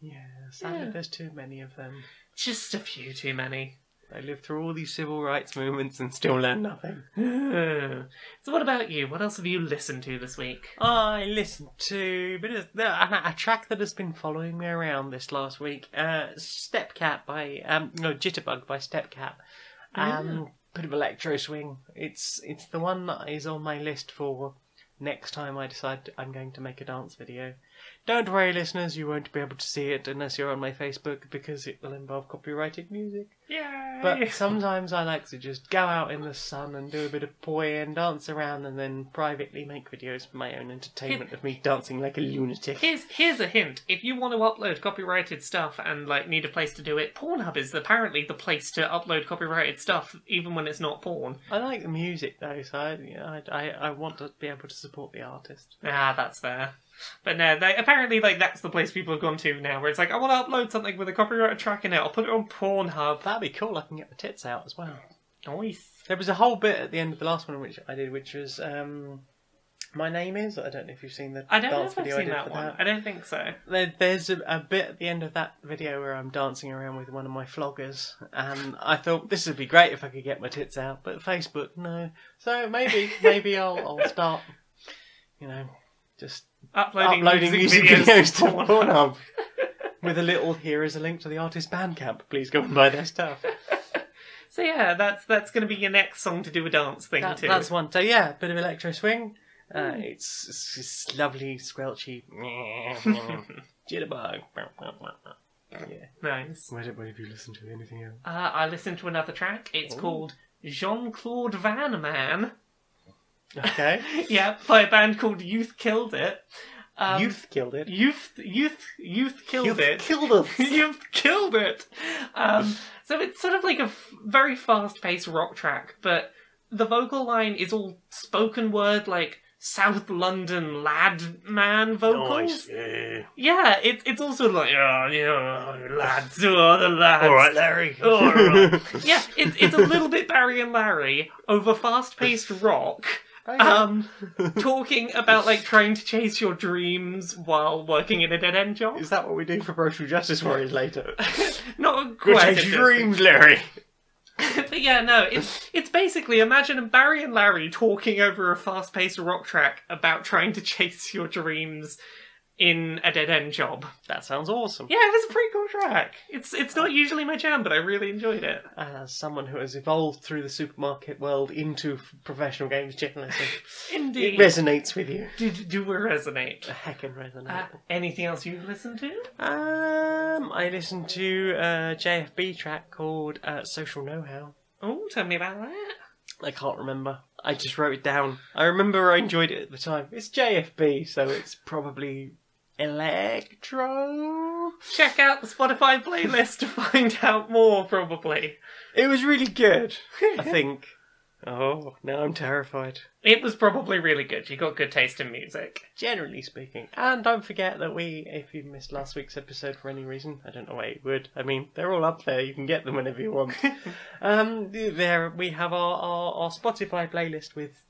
Yeah, sadly there's too many of them. Just a few too many. They lived through all these civil rights movements and still learn nothing. So what about you? What else have you listened to this week? I listened to a track that has been following me around this last week. Stepcat by Jitterbug by Stepcat. Bit of electro swing. It's the one that is on my list for next time I decide I'm going to make a dance video. Don't worry, listeners, you won't be able to see it unless you're on my Facebook because it will involve copyrighted music. Yay! But sometimes I like to just go out in the sun and do a bit of poi and dance around and then privately make videos for my own entertainment of me dancing like a lunatic. Here's a hint. If you want to upload copyrighted stuff and like need a place to do it, Pornhub is apparently the place to upload copyrighted stuff even when it's not porn. I like the music though, so I want to be able to support the artist. Ah, that's fair. But no, apparently like that's the place people have gone to now, where it's like, I want to upload something with a copyrighted track in it, I'll put it on Pornhub. That'd be cool, I can get the tits out as well. Nice. There was a whole bit at the end of the last one which I did, which was My Name Is. I don't know if you've seen the dance video I did for that. I don't think so. There's a bit at the end of that video where I'm dancing around with one of my floggers, and I thought this would be great if I could get my tits out, but Facebook, no. So maybe I'll start, just uploading music videos to Pornhub with a little, here is a link to the artist Bandcamp, please go and buy their stuff. So yeah, that's going to be your next song to do a dance thing too. That's one. So yeah, bit of electro swing. It's lovely, squelchy. Jitterbug. Yeah. Nice. What have you listened to? Anything else? I listened to another track. It's called Jean-Claude Van Man. Okay. Yeah, by a band called Youth Killed It. Youth Killed It? Youth Killed It. Killed us. Youth Killed It. So it's sort of like a very fast-paced rock track, but the vocal line is all spoken word, like South London lad man vocals. Nice. Yeah, it's also like, lads, the lads. All right, Larry. All right. Yeah, it's a little bit Barry and Larry over fast-paced rock. Talking about like trying to chase your dreams while working in a dead-end job. Is that what we do for social justice warriors later? Not quite. Chase your dreams, Larry. But yeah, no, it's basically, imagine Barry and Larry talking over a fast-paced rock track about trying to chase your dreams in a dead-end job. That sounds awesome. Yeah, it was a pretty cool track. It's not usually my jam, but I really enjoyed it. As someone who has evolved through the supermarket world into professional games journalism, indeed, it resonates with you. Do we resonate? A heckin' resonate. Anything else you've listened to? I listened to a JFB track called Social Know-How. Oh, tell me about that. I can't remember. I just wrote it down. I remember I enjoyed it at the time. It's JFB, so it's probably electro. Check out the Spotify playlist to find out more, probably. It was really good, I think. Oh, now I'm terrified. It was probably really good. You got good taste in music. Generally speaking. And don't forget that if you missed last week's episode for any reason, I don't know why you would. I mean, they're all up there. You can get them whenever you want. There we have our Spotify playlist with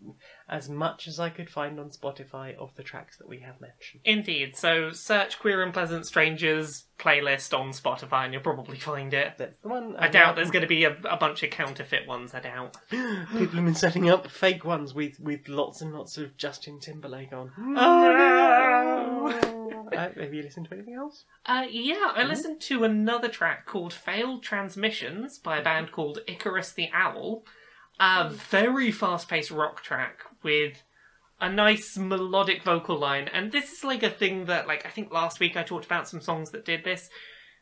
as much as I could find on Spotify of the tracks that we have mentioned. Indeed. So search Queer and Pleasant Strangers playlist on Spotify and you'll probably find it. That's the one. I doubt there's going to be a bunch of counterfeit ones, I doubt. People have been setting up fake ones with with lots and lots of Justin Timberlake on. Oh no! Have you listened to anything else? Yeah, I listened to another track called Failed Transmissions by a band called Icarus the Owl. A very fast-paced rock track with a nice melodic vocal line. And this is like a thing that, like, I think last week I talked about some songs that did this.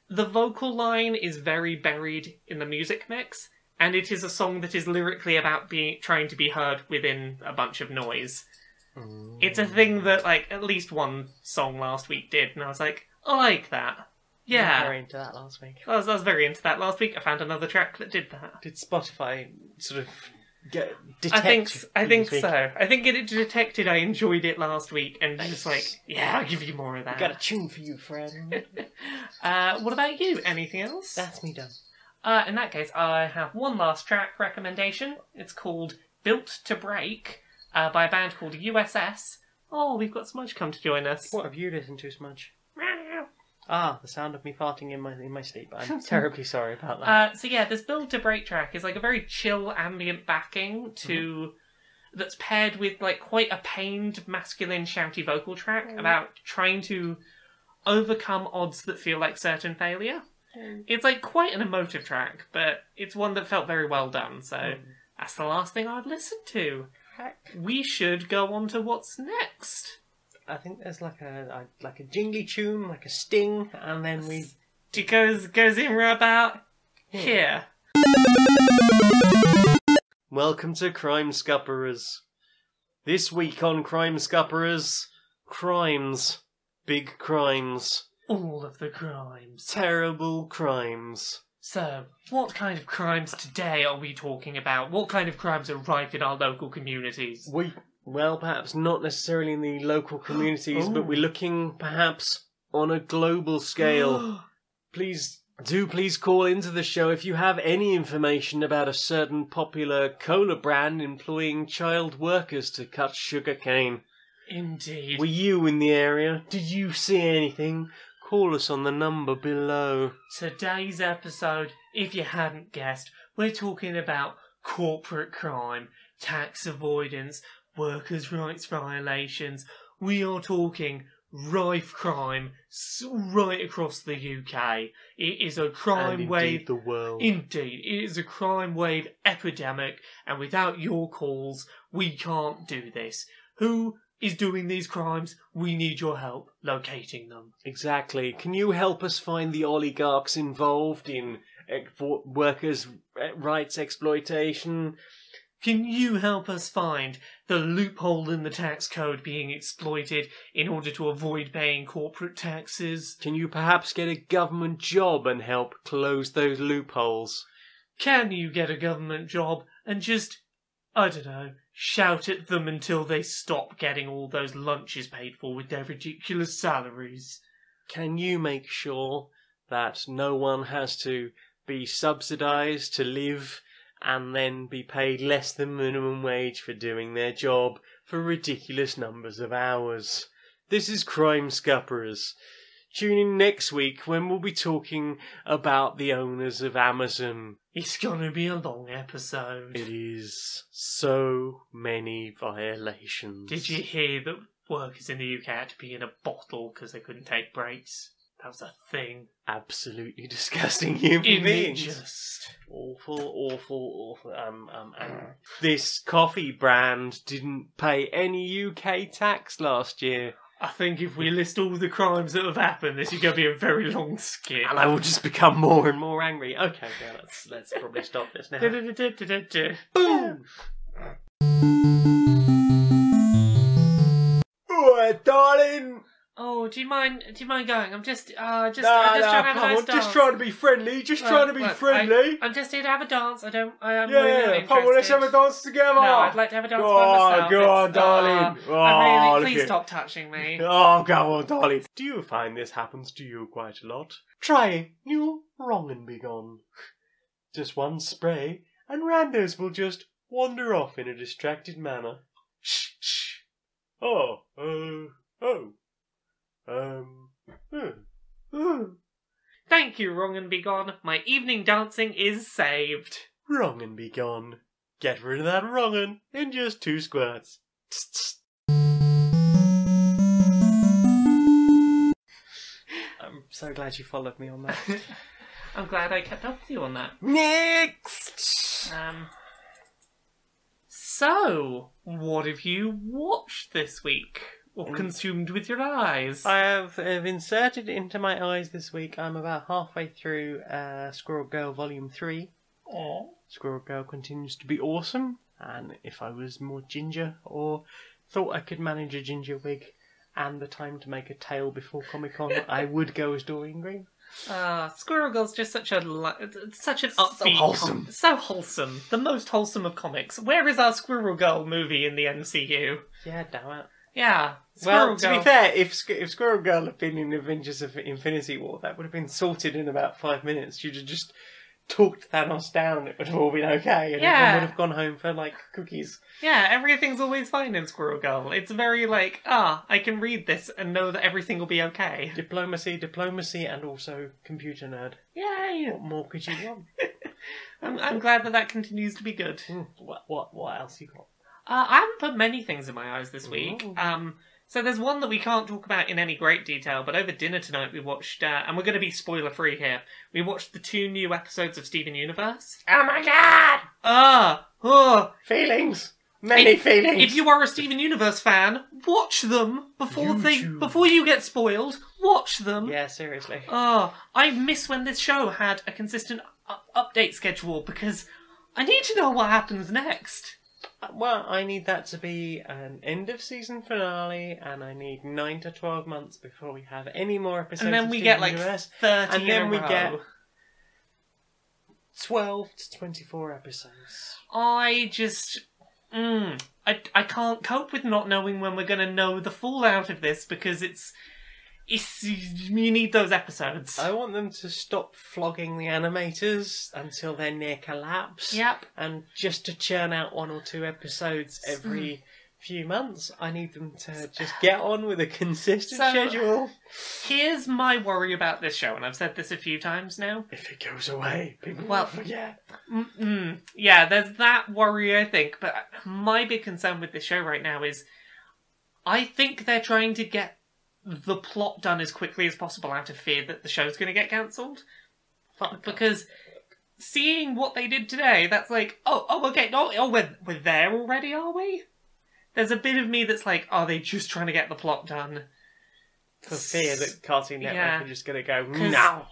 The vocal line is very buried in the music mix, and it is a song that is lyrically about trying to be heard within a bunch of noise. It's a thing that, like, at least one song last week did, and I was like, I like that. Yeah. I was very into that last week. I was very into that last week. I found another track that did that. Did Spotify sort of detect? I think so. I think it detected I enjoyed it last week, and just like, yeah, I'll give you more of that. Got a tune for you, friend. What about you? Anything else? That's me done. In that case, I have one last track recommendation. It's called Built to Break by a band called USS. Oh, we've got Smudge come to join us. What have you listened to, Smudge? The sound of me farting in my sleep. I'm terribly sorry about that. So yeah, this Build to Break track is like a very chill ambient backing to that's paired with like quite a pained masculine shouty vocal track about trying to overcome odds that feel like certain failure. It's like quite an emotive track, but it's one that felt very well done, so that's the last thing I'd listen to. Heck. We should go on to what's next. I think there's like a jingly tune, like a sting, and then it goes in right about here. Welcome to Crime Scupperers. This week on Crime Scupperers, crimes. Big crimes. All of the crimes. Terrible crimes. So, what kind of crimes today are we talking about? What kind of crimes are rife in our local communities? Well, perhaps not necessarily in the local communities, but we're looking perhaps on a global scale. Please call into the show if you have any information about a certain popular cola brand employing child workers to cut sugarcane. Indeed. Were you in the area? Did you see anything? Call us on the number below. Today's episode, if you hadn't guessed, we're talking about corporate crime, tax avoidance, workers' rights violations. We are talking rife crime right across the UK. It is a crime wave. The world. Indeed, it is a crime wave epidemic, and without your calls, we can't do this. Who is doing these crimes? We need your help locating them. Exactly. Can you help us find the oligarchs involved in workers' rights exploitation? Can you help us find the loophole in the tax code being exploited in order to avoid paying corporate taxes? Can you perhaps get a government job and help close those loopholes? Can you get a government job and just, I don't know, shout at them until they stop getting all those lunches paid for with their ridiculous salaries? Can you make sure that no one has to be subsidised to live and then be paid less than minimum wage for doing their job for ridiculous numbers of hours? This is Crime Scupperers. Tune in next week when we'll be talking about the owners of Amazon. It's gonna be a long episode. It is. So many violations. Did you hear that workers in the UK had to be in a bottle because they couldn't take breaks? That was a thing. Absolutely disgusting human beings. Just Awful. This coffee brand didn't pay any UK tax last year. I think if we list all the crimes that have happened, this is going to be a very long skit. And I will just become more and more angry. Okay, let's probably stop this now. Boom! Alright, darling! Oh, do you mind going? I'm just trying to have a nice dance. Just trying to be friendly. I'm just here to have a dance. I'm really come on, let's have a dance together. No, I'd like to have a dance by myself. Go on, darling. Please stop touching me. Oh, go on, darling. Do you find this happens to you quite a lot? Try new Wrong and Be Gone. Just one spray, and randos will just wander off in a distracted manner. Shh. Thank you, Wrong and Be Gone. My evening dancing is saved. Wrong and Be Gone. Get rid of that wrong un in just 2 squirts. I'm so glad you followed me on that. I'm glad I kept up with you on that. Next! So, what have you watched this week? Or consumed with your eyes? I have inserted into my eyes this week. I'm about halfway through Squirrel Girl Volume 3. Aww. Squirrel Girl continues to be awesome. And if I was more ginger, or thought I could manage a ginger wig and the time to make a tail before Comic-Con, I would go as Doreen Green. Squirrel Girl's just such an upbeat, so wholesome. So wholesome. The most wholesome of comics. Where is our Squirrel Girl movie in the MCU? Yeah, damn it. Yeah. Well, to be fair, if Squirrel Girl had been in Avengers of Infinity War, that would have been sorted in about 5 minutes. She'd have just talked Thanos down, it would have all been okay, and everyone would have gone home for, like, cookies. Yeah, everything's always fine in Squirrel Girl. It's very, like, I can read this and know that everything will be okay. Diplomacy, and also computer nerd. Yay! What more could you want? I'm glad that continues to be good. What else you got? I haven't put many things in my eyes this week. So there's one that we can't talk about in any great detail, but over dinner tonight we watched, and we're going to be spoiler-free here, we watched the 2 new episodes of Steven Universe. Oh my god! Feelings! Many feelings! If you are a Steven Universe fan, watch them before you get spoiled. Watch them. Yeah, seriously. I miss when this show had a consistent update schedule, because I need to know what happens next. Well, I need that to be an end-of-season finale, and I need 9 to 12 months before we have any more episodes. And then we get like 30 and then in a we row. get 12 to 24 episodes. I just... I can't cope with not knowing when we're going to know the fallout of this, because it's you need those episodes. I want them to stop flogging the animators until they're near collapse. Yep. And just to churn out 1 or 2 episodes every few months. I need them to just get on with a consistent schedule. Here's my worry about this show, and I've said this a few times now. If it goes away, people will forget. Yeah, there's that worry, I think. But my big concern with this show right now is I think they're trying to get the plot done as quickly as possible out of fear that the show's going to get cancelled. Because seeing what they did today, that's like, okay, we're there already, are we? There's a bit of me that's like, are they just trying to get the plot done? For fear that Cartoon Network are just going to go, no!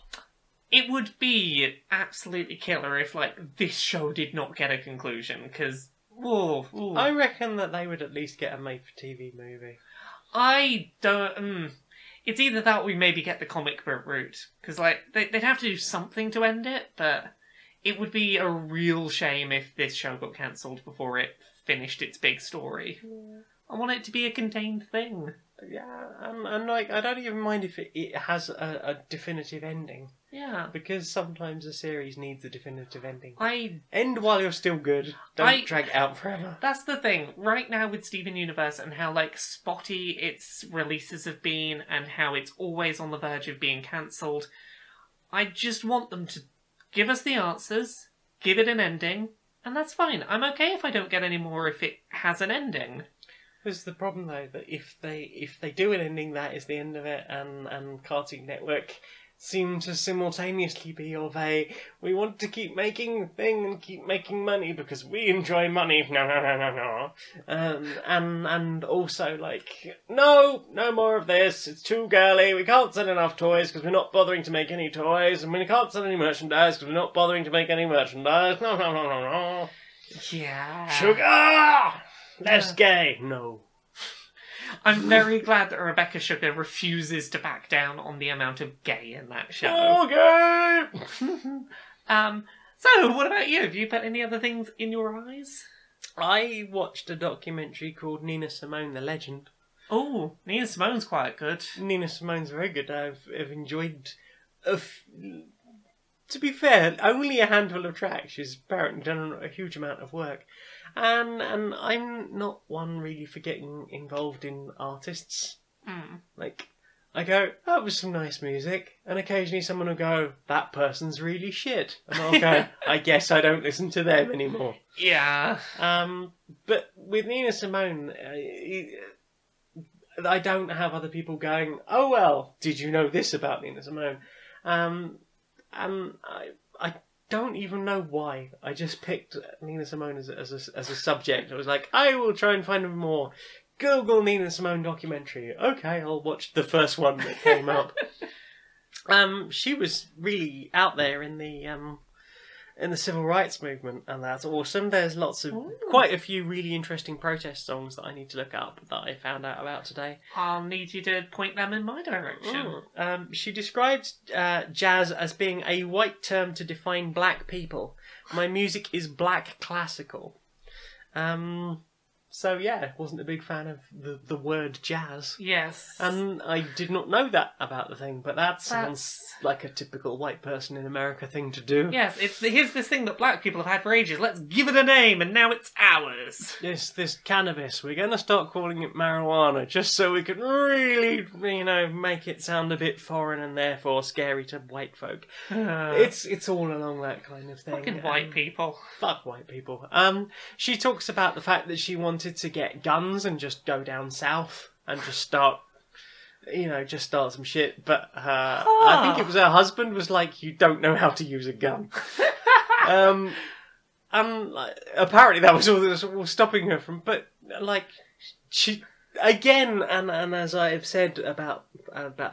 It would be absolutely killer if, like, this show did not get a conclusion, because... I reckon that they would at least get a made-for-TV movie. I don't... It's either that or we maybe get the comic book route. Because, like, they'd have to do something to end it, but it would be a real shame if this show got cancelled before it finished its big story. Yeah. I want it to be a contained thing. Yeah, and like, I don't even mind if it has a definitive ending. Yeah. Because sometimes a series needs a definitive ending. End while you're still good. Don't drag it out forever. That's the thing. Right now with Steven Universe and how, like, spotty its releases have been and how it's always on the verge of being cancelled, I just want them to give us the answers, give it an ending, and that's fine. I'm okay if I don't get any more if it has an ending. There's the problem though, that if they do an ending, that is the end of it, and Cartoon Network seem to simultaneously be of a, we want to keep making the thing and keep making money because we enjoy money, no. And also like, no more of this, it's too girly, we can't sell enough toys because we're not bothering to make any toys, and we can't sell any merchandise because we're not bothering to make any merchandise, no. Yeah. Sugar! Less gay. No. I'm very glad that Rebecca Sugar refuses to back down on the amount of gay in that show. Okay. So, what about you? Have you put any other things in your eyes? I watched a documentary called Nina Simone, the Legend. Oh, Nina Simone's quite good. Nina Simone's very good. I've enjoyed... to be fair, only a handful of tracks. She's apparently done a huge amount of work. And I'm not one really for getting involved in artists. Mm. Like, I go, that was some nice music. And occasionally someone will go, that person's really shit. And I'll go, I guess I don't listen to them anymore. Yeah. But with Nina Simone, I don't have other people going, oh well, did you know this about Nina Simone? And I don't even know why. I just picked Nina Simone as a subject. I was like, I will try and find more. Google Nina Simone documentary. Okay, I'll watch the first one that came up. She was really out there in the civil rights movement, and that's awesome. There's lots of quite a few really interesting protest songs that I need to look up that I found out about today. I'll need you to point them in my direction. She described jazz as being a white term to define black people. My music is black classical. So yeah, wasn't a big fan of the word jazz. Yes. And I did not know that about the thing, but that sounds like a typical white person in America thing to do. Yes, here's this thing that black people have had for ages. Let's give it a name, and now it's ours. This cannabis, we're going to start calling it marijuana, just so we can really, make it sound a bit foreign and therefore scary to white folk. It's all along that kind of thing. Fucking white people. Fuck white people. She talks about the fact that she wanted to get guns and just go down south and just start some shit, but I think it was her husband was like, you don't know how to use a gun. And apparently that was all that was stopping her from, but she again, and as I have said about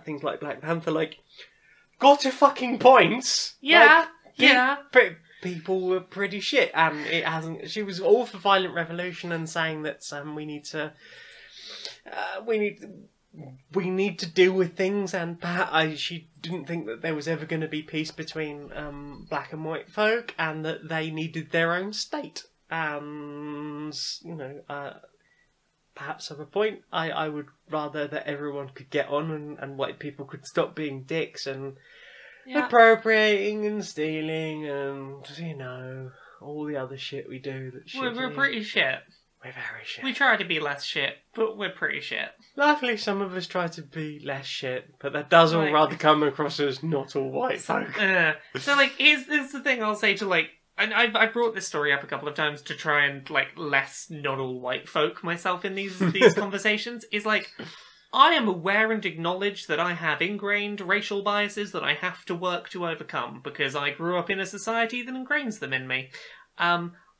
things like Black Panther, got her fucking points. Yeah, people were pretty shit, and it hasn't. She was all for violent revolution and saying that we need to deal with things, and perhaps she didn't think that there was ever going to be peace between black and white folk, and that they needed their own state. And perhaps at a point, I would rather that everyone could get on and white people could stop being dicks and appropriating and stealing and all the other shit we do. We're pretty shit. We're very shit. We try to be less shit, but we're pretty shit. Luckily, some of us try to be less shit, but that does all rather come across as not all white folk. So, here's the thing I'll say to, and I've brought this story up a couple of times to try and, less not all white folk myself in these conversations, is, I am aware and acknowledge that I have ingrained racial biases that I have to work to overcome, because I grew up in a society that ingrains them in me.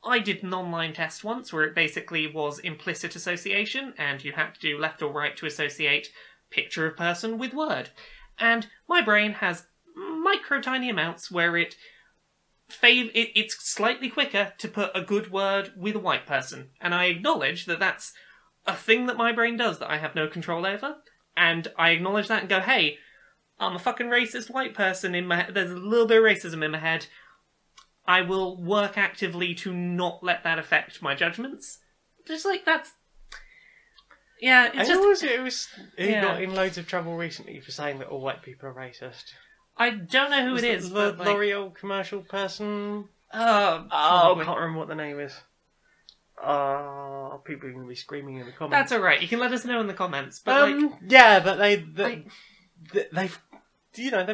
I did an online test once where it basically was implicit association, and you had to do left or right to associate picture of person with word. And my brain has micro tiny amounts where it's slightly quicker to put a good word with a white person. And I acknowledge that that's a thing that my brain does that I have no control over. And I acknowledge that and go, hey, I'm a fucking racist white person in my head. There's a little bit of racism in my head. I will work actively to not let that affect my judgments. Just that's... Yeah, it's just... He got in loads of trouble recently for saying that all white people are racist. I don't know who it is, the but L'Oreal commercial person? I can't remember what the name is. People are going to be screaming in the comments. That's alright, you can let us know in the comments. But but they've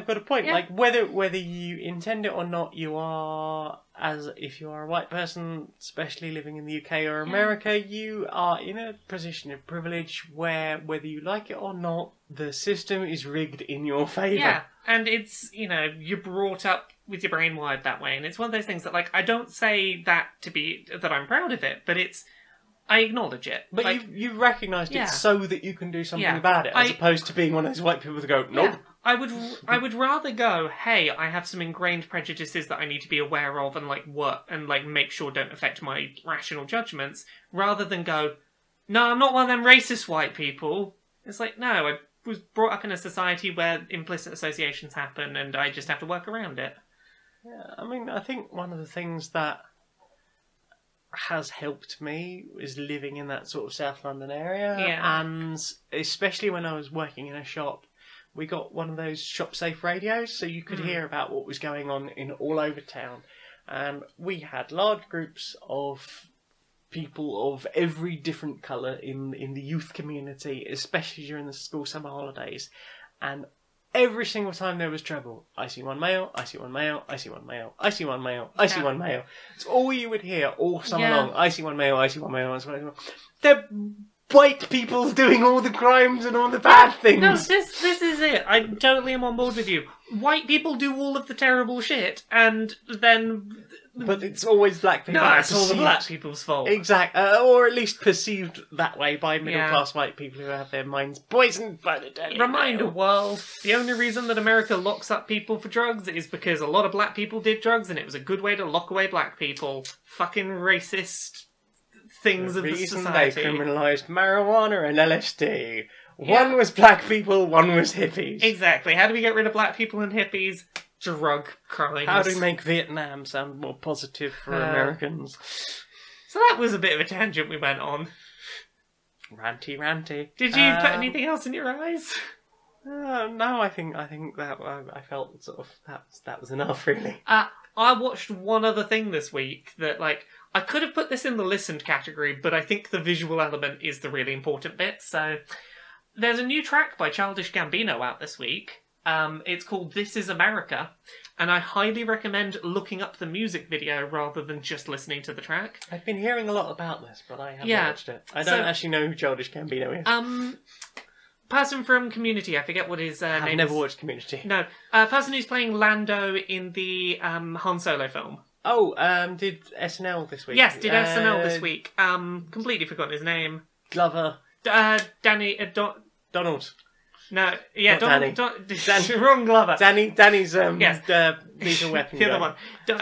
got a point. Yeah. Whether you intend it or not, you are, as if you are a white person, especially living in the UK or America, you are in a position of privilege where, whether you like it or not, the system is rigged in your favour. Yeah, and it's, you're brought up with your brain wired that way, and it's one of those things that, I don't say that that I'm proud of it, but I acknowledge it. But you recognised it so that you can do something about it, as opposed to being one of those white people that go, nope. Yeah. I would rather go, hey, I have some ingrained prejudices that I need to be aware of and work and make sure don't affect my rational judgments, rather than go, no, I'm not one of them racist white people. It's no, I was brought up in a society where implicit associations happen and I just have to work around it. Yeah, I mean, I think one of the things that has helped me is living in that sort of South London area, and especially when I was working in a shop, we got one of those shop safe radios, so you could hear about what was going on in all over town, and we had large groups of people of every different colour in the youth community, especially during the school summer holidays, and every single time there was trouble, I see one male, I see one male, I see one male, I see one male, I see one male. It's all you would hear all summer long. I see one male, I see one male, I see one male. They're white people doing all the crimes and all the bad things. No, this is it. I totally am on board with you. White people do all of the terrible shit, and then... But it's always black people. No, it's all the black people's fault. Exactly. Or at least perceived that way by middle-class white people who have their minds poisoned by the Daily Reminder, Mail. world, the only reason that America locks up people for drugs is because a lot of black people did drugs, and it was a good way to lock away black people. Fucking racist things of the society. They criminalised marijuana and LSD. One was black people, one was hippies. Exactly. How do we get rid of black people and hippies? Drug crimes. How do we make Vietnam sound more positive for Americans? So that was a bit of a tangent we went on. Ranty. Did you put anything else in your eyes? No, I think that I felt sort of that was enough, really. I watched one other thing this week that, like, I could have put this in the listened category, but I think the visual element is the really important bit. So there's a new track by Childish Gambino out this week. It's called This Is America, and I highly recommend looking up the music video rather than just listening to the track. I've been hearing a lot about this, but I haven't watched it. I don't actually know who Childish Gambino is. Person from Community, I forget what his name is. I've never watched Community. No, person who's playing Lando in the Han Solo film. Oh, did SNL this week? Yes, did SNL this week. Completely forgotten his name. Glover. Donald. No, yeah, Danny. Wrong Glover. Danny's Lethal Weapon. The other one.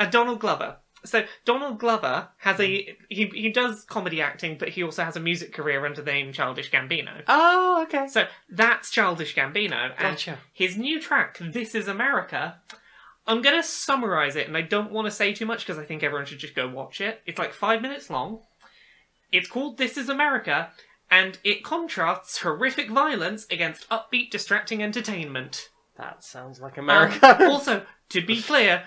Donald Glover. So Donald Glover has he does comedy acting, but he also has a music career under the name Childish Gambino. Oh, okay. So that's Childish Gambino. Gotcha. And his new track, This Is America, I'm going to summarise it, and I don't want to say too much because I think everyone should just go watch it. It's like 5 minutes long. It's called This Is America, and it contrasts horrific violence against upbeat, distracting entertainment. That sounds like America. Also, to be clear,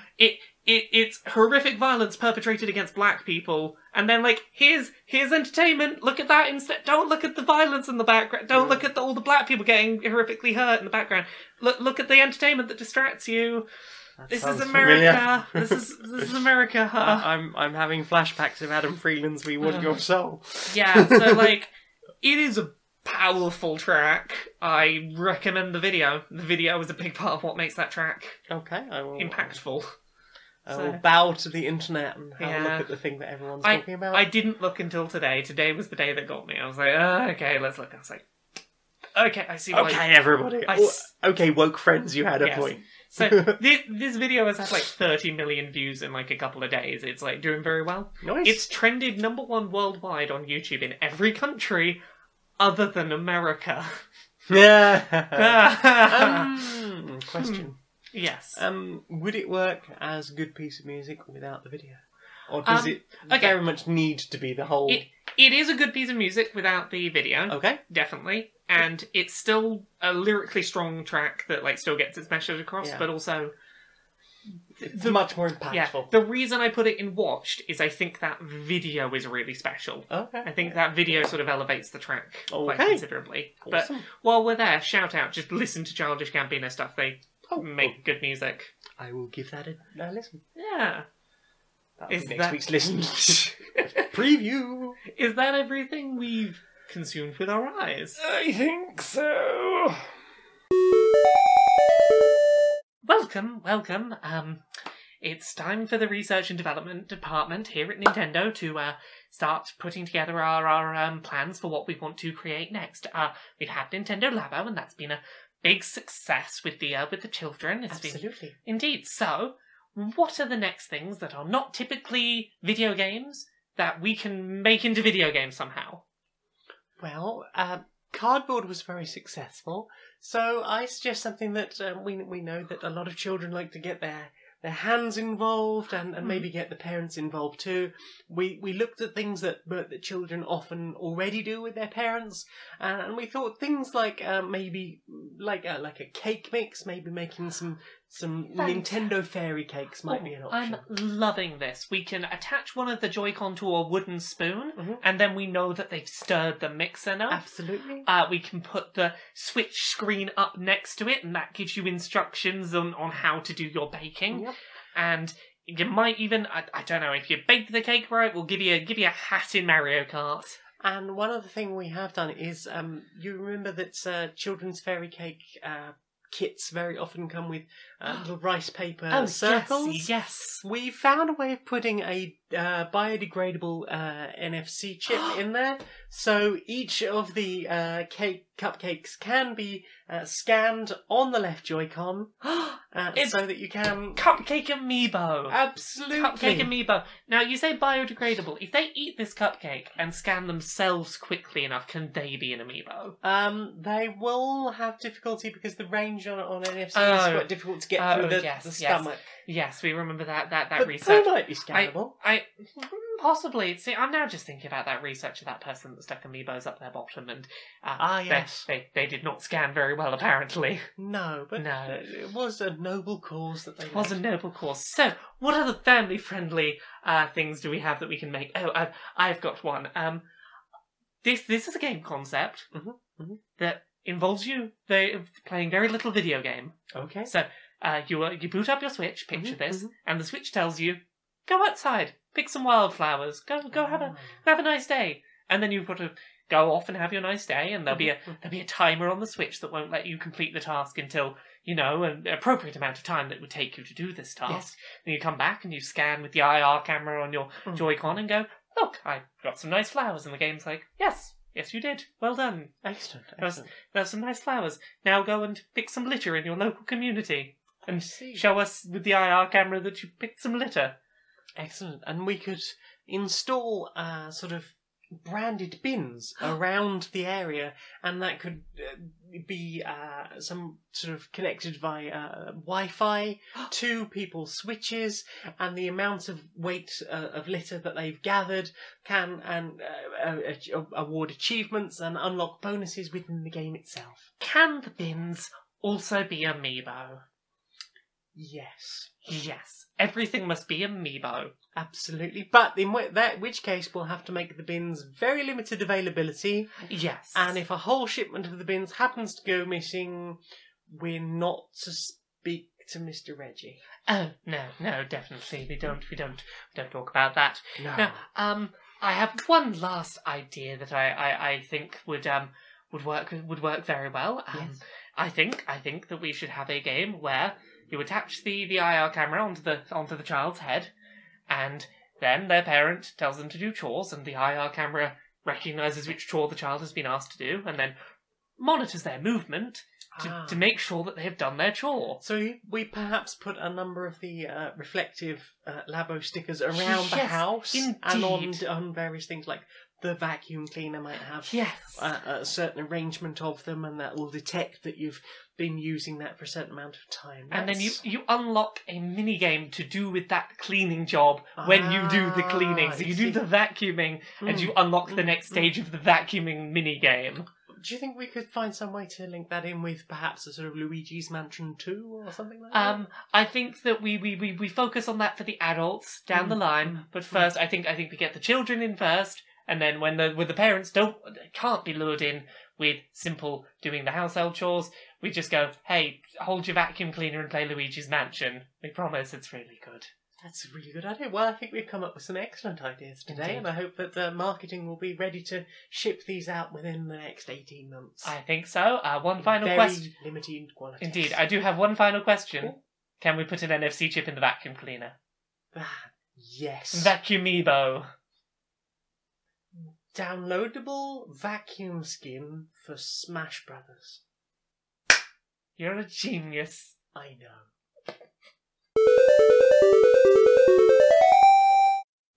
it's horrific violence perpetrated against black people, and then, like, here's entertainment, look at that instead. Don't look at the violence in the background. Don't look at all the black people getting horrifically hurt in the background. Look at the entertainment that distracts you. This is America. This is America. Huh? I'm having flashbacks of Adam Freeland's "We Want Your Soul." Yeah, so like, it is a powerful track. I recommend the video. The video is a big part of what makes that track impactful. I will bow to the internet and have a look at the thing that everyone's talking about. I didn't look until today. Today was the day that got me. I was like, okay, let's look. I was like, okay, I see. Okay, everybody. Okay, woke friends, you had a point. So this video has had like 30 million views in like a couple of days. It's like doing very well. Nice. It's trended #1 worldwide on YouTube in every country other than America. Yeah. Question. Yes. Would it work as a good piece of music without the video? Or does it very much need to be the whole... It is a good piece of music without the video. Okay. Definitely. And it's still a lyrically strong track that like still gets its message across, but also... It's much more impactful. Yeah, the reason I put it in watched is I think that video is really special. Okay. I think that video sort of elevates the track quite considerably. Awesome. But while we're there, shout out, just listen to Childish Gambino stuff. They make good music. I will give that a listen. Yeah. That'll be next week's listen. Preview. Is that everything we've consumed with our eyes? I think so. Welcome. It's time for the research and development department here at Nintendo to start putting together our plans for what we want to create next. We've had Nintendo Labo, and that's been a big success with the children. Absolutely. Indeed. So, what are the next things that are not typically video games that we can make into video games somehow? Well, cardboard was very successful, so I suggest something that we know that a lot of children like to get their hands involved and maybe get the parents involved too. We looked at things that children often already do with their parents, and we thought things like maybe like a cake mix, maybe making some Some Nintendo fairy cakes might be an option. I'm loving this. We can attach one of the Joy-Con to a wooden spoon, and then we know that they've stirred the mixer now. Absolutely. We can put the Switch screen up next to it, and that gives you instructions on how to do your baking. Yep. And you might even, I don't know, if you bake the cake right, we'll give you a hat in Mario Kart. And one other thing we have done is, you remember that children's fairy cake kits very often come with little rice paper circles? Yes. We found a way of putting a biodegradable NFC chip in there, so each of the cupcakes can be scanned on the left Joy-Con, so that you can... Cupcake amiibo! Absolutely! Cupcake amiibo. Now, you say biodegradable. If they eat this cupcake and scan themselves quickly enough, can they be an amiibo? They will have difficulty because the range on NFC is quite difficult to get through the stomach. Yes, we remember that but research. They might be scannable. Possibly. See, I'm now just thinking about that research of that person that stuck amiibos up their bottom, and yes, they did not scan very well, apparently. No, but it was a noble cause that they. It was a noble cause. So, what other family-friendly things do we have that we can make? Oh, I've got one. This is a game concept that involves you playing very little video game. Okay. So, you boot up your Switch. Picture this, and the Switch tells you, go outside, pick some wildflowers, go have a nice day, and then you've got to go off and have your nice day, and there'll be a timer on the Switch that won't let you complete the task until an appropriate amount of time that would take you to do this task. Yes. Then you come back and you scan with the IR camera on your Joy-Con and go, look, I got some nice flowers, and the game's like, yes, you did, well done, excellent. There's some nice flowers. Now go and pick some litter in your local community, and show us with the IR camera that you picked some litter. Excellent. And we could install sort of branded bins around the area, and that could be some sort of connected via Wi-Fi to people's switches, and the amount of weight of litter that they've gathered can award achievements and unlock bonuses within the game itself. Can the bins also be amiibo? Yes. Yes. Everything must be amiibo. Absolutely. But in which case we'll have to make the bins very limited availability. Yes. And if a whole shipment of the bins happens to go missing, we're not to speak to Mr. Reggie. Oh, no, definitely. We don't talk about that. No. Now, I have one last idea that I think would work very well. Yes. I think that we should have a game where you attach the IR camera onto the child's head, and then their parent tells them to do chores, and the IR camera recognises which chore the child has been asked to do, and then monitors their movement to make sure that they have done their chore. So we perhaps put a number of the reflective Labo stickers around the house, indeed. And on various things like the vacuum cleaner might have a certain arrangement of them, and that will detect that you've been using that for a certain amount of time. And then you unlock a mini game to do with that cleaning job when you do the cleaning. So you do the vacuuming, and you unlock the next stage of the vacuuming mini game. Do you think we could find some way to link that in with perhaps a sort of Luigi's Mansion 2 or something like that? I think that we focus on that for the adults down the line, but first I think we get the children in first, and then when the parents can't be lured in with simple doing the household chores, we just go, hey, hold your vacuum cleaner and play Luigi's Mansion. We promise it's really good. That's a really good idea. Well, I think we've come up with some excellent ideas today, Indeed. and I hope that the marketing will be ready to ship these out within the next 18 months. I think so. One final Very question. limited quantity. Indeed, I do have one final question. Cool. Can we put an NFC chip in the vacuum cleaner? Yes. Vacuumiibo. Downloadable vacuum skin for Smash Brothers. You're a genius. I know.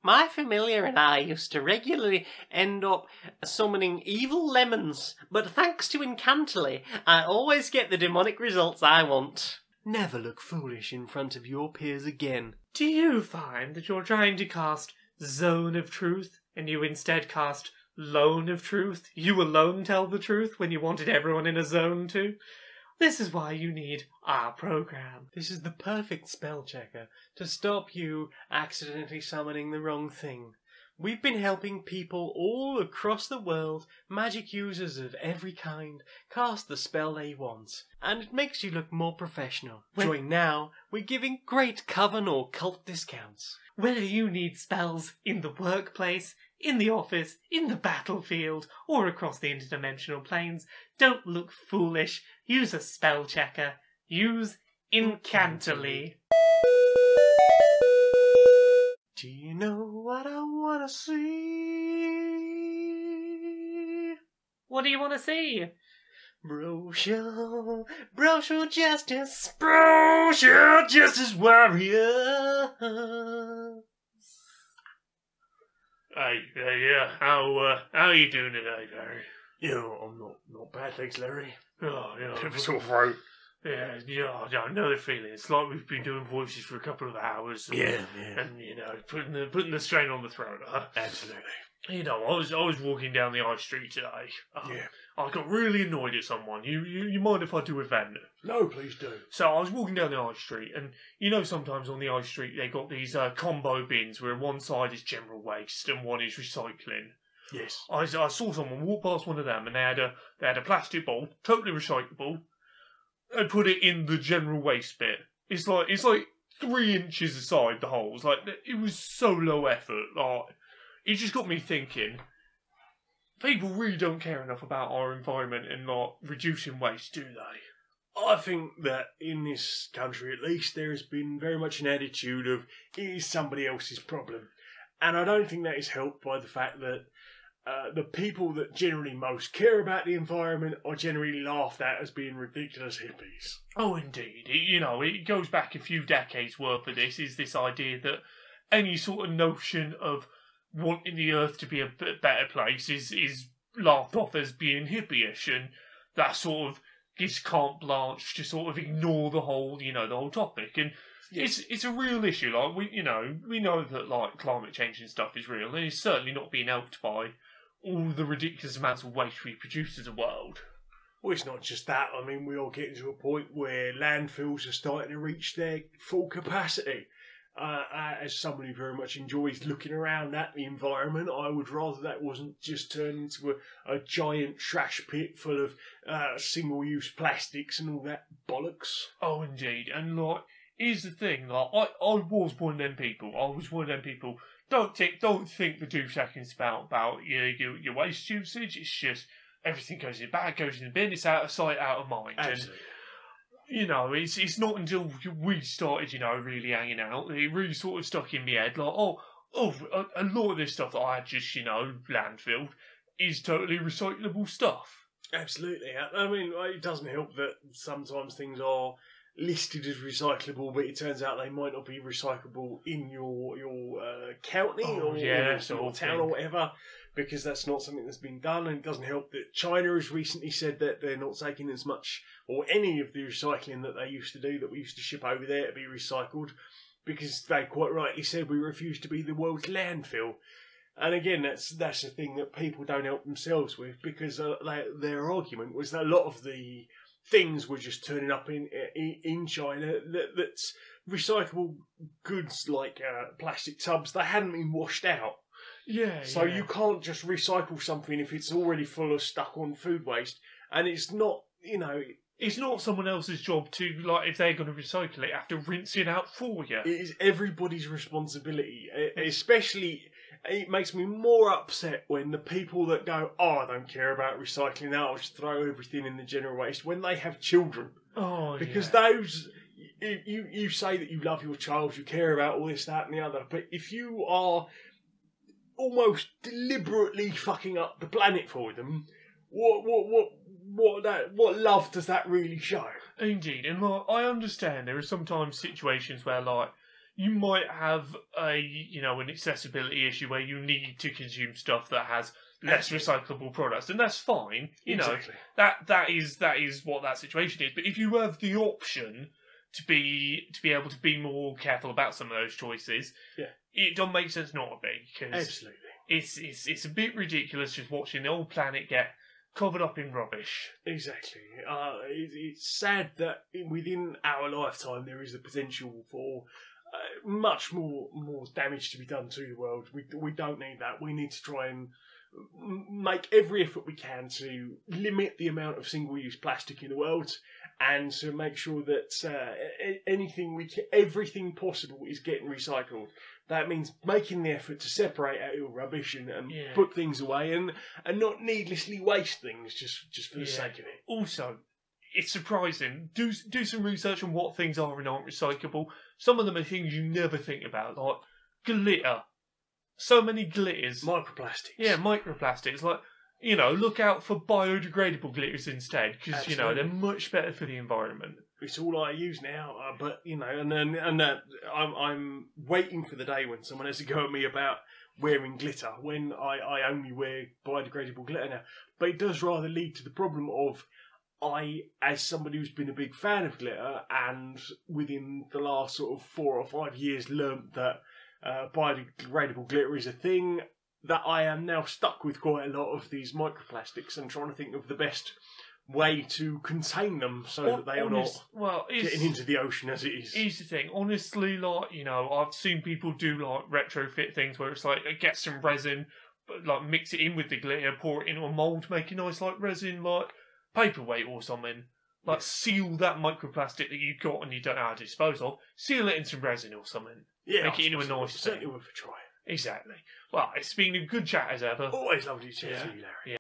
My familiar and I used to regularly end up summoning evil lemons, but thanks to Incantily, I always get the demonic results I want. Never look foolish in front of your peers again. Do you find that you're trying to cast Zone of Truth, and you instead cast Lone of Truth? You alone tell the truth when you wanted everyone in a zone to? This is why you need our program. This is the perfect spell checker to stop you accidentally summoning the wrong thing. We've been helping people all across the world, magic users of every kind, cast the spell they want. And it makes you look more professional. Join now, we're giving great coven or cult discounts. Whether you need spells in the workplace, in the office, in the battlefield, or across the interdimensional planes, don't look foolish. Use a spell checker. Use Incantily. Do you know what I want to see? What do you want to see? Brochure justice, warrior. Yeah, how are you doing today, Larry? Yeah, I'm not bad, thanks, Larry. Oh, yeah. Bit of a sore throat. Yeah, I know the feeling. It's like we've been doing voices for a couple of hours. And, Yeah. And putting the strain on the throat. Absolutely. I was walking down the high street today. Yeah. I got really annoyed at someone. You mind if I do a vent? No, please do. So I was walking down the high street, and sometimes on the high street they got these combo bins where one side is general waste and one is recycling. Yes. I saw someone walk past one of them, and they had a plastic bowl, totally recyclable, and put it in the general waste bit. It's like 3 inches aside the holes. Like, it was so low effort. Like, it just got me thinking. People really don't care enough about our environment and not reducing waste, do they? I think that in this country, at least, there has been very much an attitude of it is somebody else's problem. And I don't think that is helped by the fact that the people that generally most care about the environment are generally laughed at as being ridiculous hippies. Oh, indeed. It goes back a few decades worth of this idea that any sort of notion of wanting the Earth to be a better place is laughed off as being hippie-ish, and that sort of gives carte blanche to sort of ignore the whole topic. And yes. It's a real issue. Like, we know that like climate change and stuff is real, and it's certainly not being helped by all the ridiculous amounts of waste we produce as a world. Well, it's not just that. I mean, we are getting to a point where landfills are starting to reach their full capacity. As someone who very much enjoys looking around at the environment, I would rather that wasn't just turned into a giant trash pit full of single-use plastics and all that bollocks. Oh, indeed. And, like, here's the thing. Like, I was one of them people. Don't think for 2 seconds about your waste usage. It's just everything goes in the bag, goes in the bin. It's out of sight, out of mind. Absolutely. And, it's not until we started, really hanging out, that it really sort of stuck in my head, like, a lot of this stuff that I had just, landfilled is totally recyclable stuff. Absolutely. I mean, it doesn't help that sometimes things are listed as recyclable, but it turns out they might not be recyclable in your county or your town or whatever, because that's not something that's been done. And it doesn't help that China has recently said that they're not taking as much or any of the recycling that they used to do, that we used to ship over there to be recycled, because they quite rightly said we refuse to be the world's landfill. And again, that's the thing that people don't help themselves with, because their argument was that a lot of the things were just turning up in China that's recyclable goods like plastic tubs. They hadn't been washed out. Yeah. So you can't just recycle something if it's already full of stuck-on food waste, and it's not, It's not someone else's job to, like, if they're going to recycle it, have to rinse it out for you. It is everybody's responsibility. Especially, it makes me more upset when the people that go, I don't care about recycling, I'll just throw everything in the general waste, when they have children. Oh, because those, you say that you love your child, you care about all this, that and the other, but if you are almost deliberately fucking up the planet for them, what love does that really show? Indeed, and like, I understand there are sometimes situations where, like, you might have an accessibility issue where you need to consume stuff that has less recyclable products, and that's fine. Exactly. That is what that situation is. But if you have the option to be able to be more careful about some of those choices, it don't make sense not to be, because absolutely, it's a bit ridiculous just watching the whole planet get covered up in rubbish. Exactly. It's sad that within our lifetime there is the potential for much more damage to be done to the world. We don't need that. We need to try and make every effort we can to limit the amount of single-use plastic in the world, and to make sure that everything possible is getting recycled. That means making the effort to separate out your rubbish and put things away, and not needlessly waste things just for the sake of it. Also, it's surprising. Do some research on what things are and aren't recyclable. Some of them are things you never think about, like glitter. So many glitters. Microplastics. Yeah, microplastics. Like, look out for biodegradable glitters instead, because, they're much better for the environment. It's all I use now, but, I'm waiting for the day when someone has to go at me about wearing glitter, when I only wear biodegradable glitter now. But it does rather lead to the problem of, as somebody who's been a big fan of glitter, and within the last sort of 4 or 5 years learnt that biodegradable glitter is a thing, that I am now stuck with quite a lot of these microplastics and trying to think of the best way to contain them so that they are not getting into the ocean as it is. Here's the thing, honestly, I've seen people do retrofit things where it's get some resin, but mix it in with the glitter, pour it into a mould, make a nice resin paperweight or something. Seal that microplastic that you've got and you don't know how to dispose of, seal it in some resin or something. Yeah, make it into a nice thing. Certainly worth a try. Exactly. Well, it's been a good chat as ever. Always lovely to chat to you, Larry. Yeah.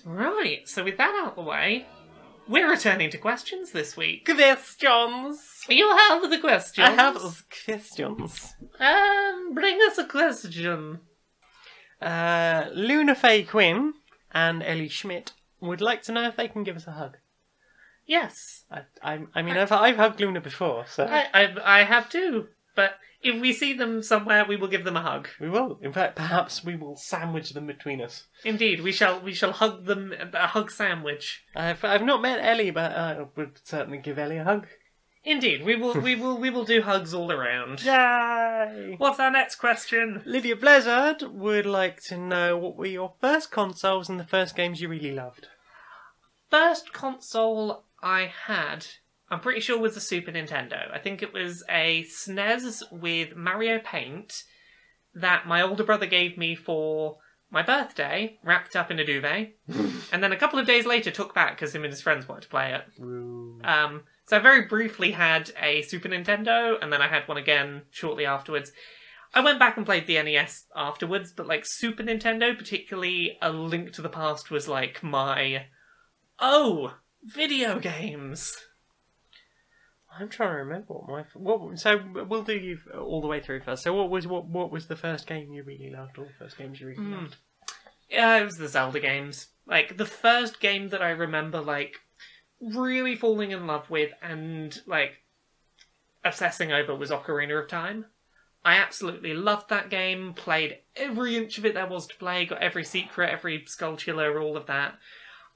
Right, so with that out of the way, we're returning to questions this week. Questions! You have the questions. I have the questions. Bring us a question. Luna Faye Quinn and Ellie Schmidt would like to know if they can give us a hug. Yes. I've hugged Luna before, so... I have too, but if we see them somewhere, we will give them a hug. We will. In fact, perhaps we will sandwich them between us. Indeed, we shall hug them, a hug sandwich. I've not met Ellie, but I would certainly give Ellie a hug. Indeed, we will do hugs all around. Yay! What's our next question? Lydia Blizzard would like to know what were your first consoles and the first games you really loved. First console I had, I'm pretty sure, was the Super Nintendo. I think it was a SNES with Mario Paint that my older brother gave me for my birthday, wrapped up in a duvet, and then a couple of days later took back because him and his friends wanted to play it. So I very briefly had a Super Nintendo, and then I had one again shortly afterwards. I went back and played the NES afterwards, but Super Nintendo, particularly A Link to the Past, was my... video games. I'm trying to remember what. So we'll do you all the way through first. So what was the first game you really loved, or the first games you really loved? Yeah, it was the Zelda games. The first game that I remember really falling in love with and obsessing over was Ocarina of Time. I absolutely loved that game. Played every inch of it there was to play. Got every secret, every skulltula, all of that.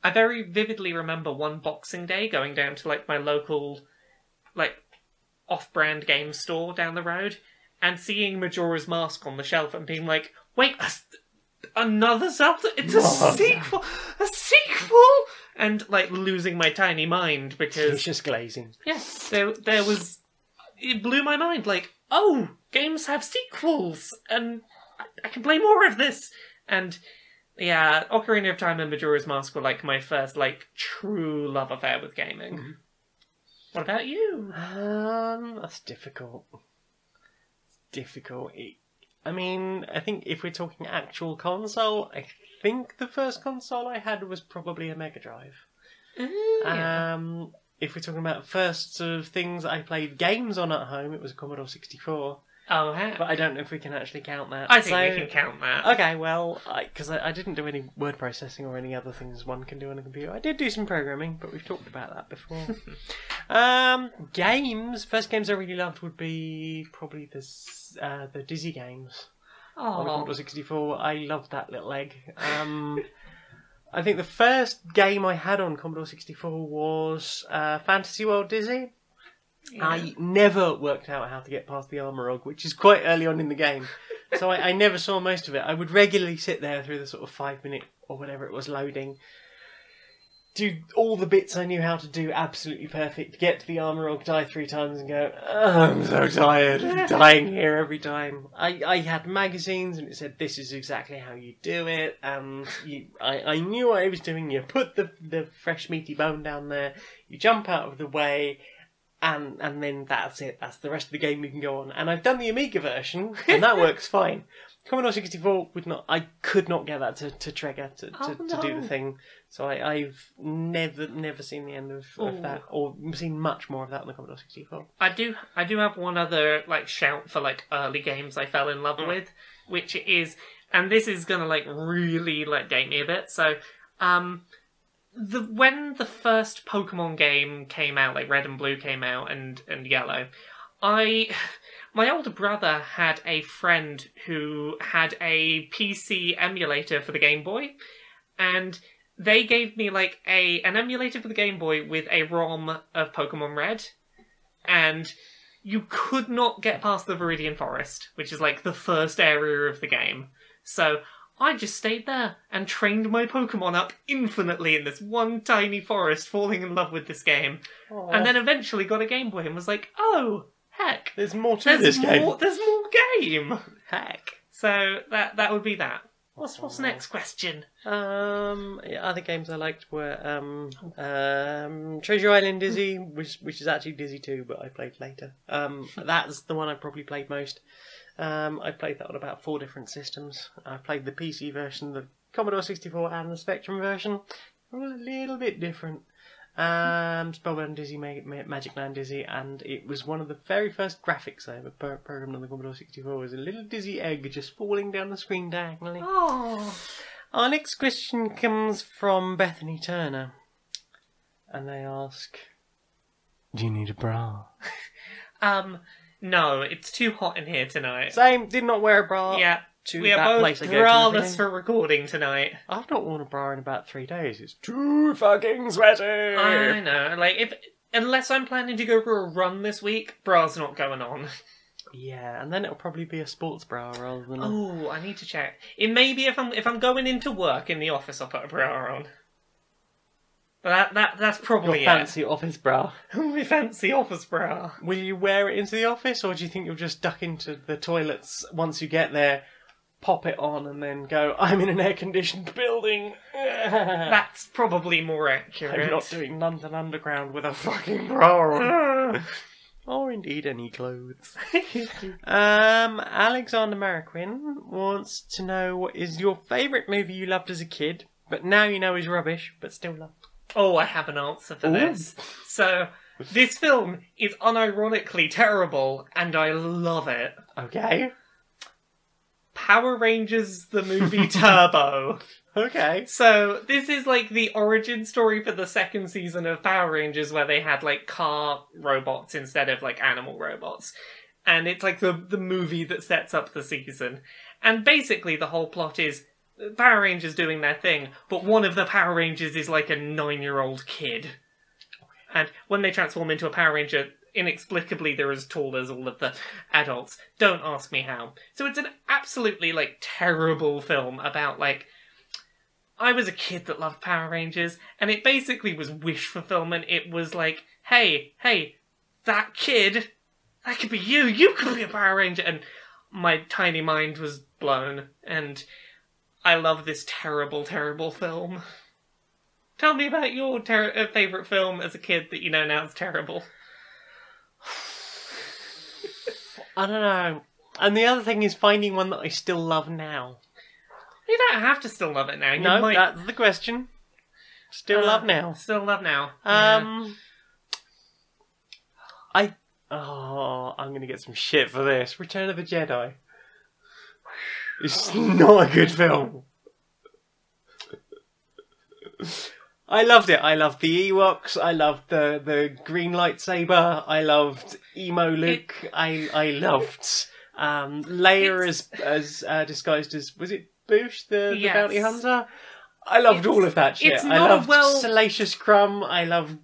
I very vividly remember one Boxing Day going down to my local off-brand game store down the road and seeing Majora's Mask on the shelf and being wait, another Zelda? It's a sequel! A sequel! And losing my tiny mind because... It's just glazing. Yes, there was... It blew my mind. Games have sequels and I can play more of this! And... yeah, Ocarina of Time and Majora's Mask were my first true love affair with gaming. Mm-hmm. What about you? That's difficult. It's difficult. I think if we're talking actual console, I think the first console I had was probably a Mega Drive. If we're talking about first sort of things I played games on at home, it was a Commodore 64. Oh, heck. But I don't know if we can actually count that. I think we can count that. Okay, well, because I didn't do any word processing or any other things one can do on a computer. I did do some programming, but we've talked about that before. Games. First games I really loved would be probably the Dizzy games. On the Commodore 64. I loved that little egg. I think the first game I had on Commodore 64 was Fantasy World Dizzy. Yeah. I never worked out how to get past the Armorog, which is quite early on in the game. So I never saw most of it. I would regularly sit there through the sort of 5 minute or whatever it was loading, do all the bits I knew how to do absolutely perfect, get to the armor org, die 3 times and go, oh, I'm so tired of dying here every time. I had magazines and it said this is exactly how you do it, and I knew what I was doing. You put the fresh meaty bone down there, you jump out of the way, and then that's it. That's the rest of the game you can go on. And I've done the Amiga version and that works fine. Commodore 64 I could not get that to trigger to do the thing. So I've never seen the end of that, or seen much more of that on the Commodore 64. I do have one other shout for early games I fell in love with, which is, and this is gonna really date me a bit. So when the first Pokemon game came out, Red and Blue came out and Yellow, my older brother had a friend who had a PC emulator for the Game Boy, and they gave me an emulator for the Game Boy with a ROM of Pokemon Red, and you could not get past the Viridian Forest, which is the first area of the game. So I just stayed there and trained my Pokemon up infinitely in this one tiny forest, falling in love with this game. Aww. And then eventually got a Game Boy and was like, oh, heck. There's more to this game. There's more game. Heck. So that would be that. What's the next question? Other games I liked were Treasure Island Dizzy, which is actually Dizzy 2, but I played later. That's the one I probably played most. I played that on about 4 different systems. I played the PC version, the Commodore 64 and the Spectrum version. A little bit different. Spellbound Dizzy, Magic Man Dizzy, and it was one of the very first graphics I ever programmed on the Commodore 64. Was a little dizzy egg just falling down the screen diagonally. Oh. Our next question comes from Bethany Turner, and they ask, do you need a bra? No, it's too hot in here tonight. Same, did not wear a bra. Yeah. We are both braless for recording tonight. I've not worn a bra in about 3 days. It's too fucking sweaty. I know. Unless I'm planning to go for a run this week, bra's not going on. Yeah, and then it'll probably be a sports bra rather than. Oh, I need to check. It may be if I'm going into work in the office, I'll put a bra on. But that's probably your fancy office bra. My fancy office bra. Will you wear it into the office, or do you think you'll just duck into the toilets once you get there? Pop it on and then go, I'm in an air-conditioned building. That's probably more accurate. I'm not doing London Underground with a fucking bra on. Or indeed any clothes. Alexander Marquin wants to know, what is your favourite movie you loved as a kid, but now you know is rubbish, but still love? Oh, I have an answer for this. So, this film is unironically terrible, and I love it. Okay. Power Rangers the movie Turbo. Okay. So this is the origin story for the 2nd season of Power Rangers, where they had car robots instead of animal robots. And it's the movie that sets up the season. And basically the whole plot is Power Rangers doing their thing, but one of the Power Rangers is a 9-year-old kid. And when they transform into a Power Ranger, inexplicably they're as tall as all of the adults. Don't ask me how. So it's an absolutely terrible film about I was a kid that loved Power Rangers, and it basically was wish fulfillment. It was hey, that kid, that could be you could be a Power Ranger, and my tiny mind was blown, and I love this terrible, terrible film. Tell me about your favourite film as a kid that you know now is terrible. I don't know. And the other thing is finding one that I still love now. You don't have to still love it now. No, that's the question. Still love now. Still love now. I'm going to get some shit for this. Return of the Jedi. It's not a good film. I loved it. I loved the Ewoks. I loved the green lightsaber. I loved emo Luke. I loved Leia as disguised as, was it Boosh, the bounty hunter? I loved all of that shit. I loved Salacious Crumb. I loved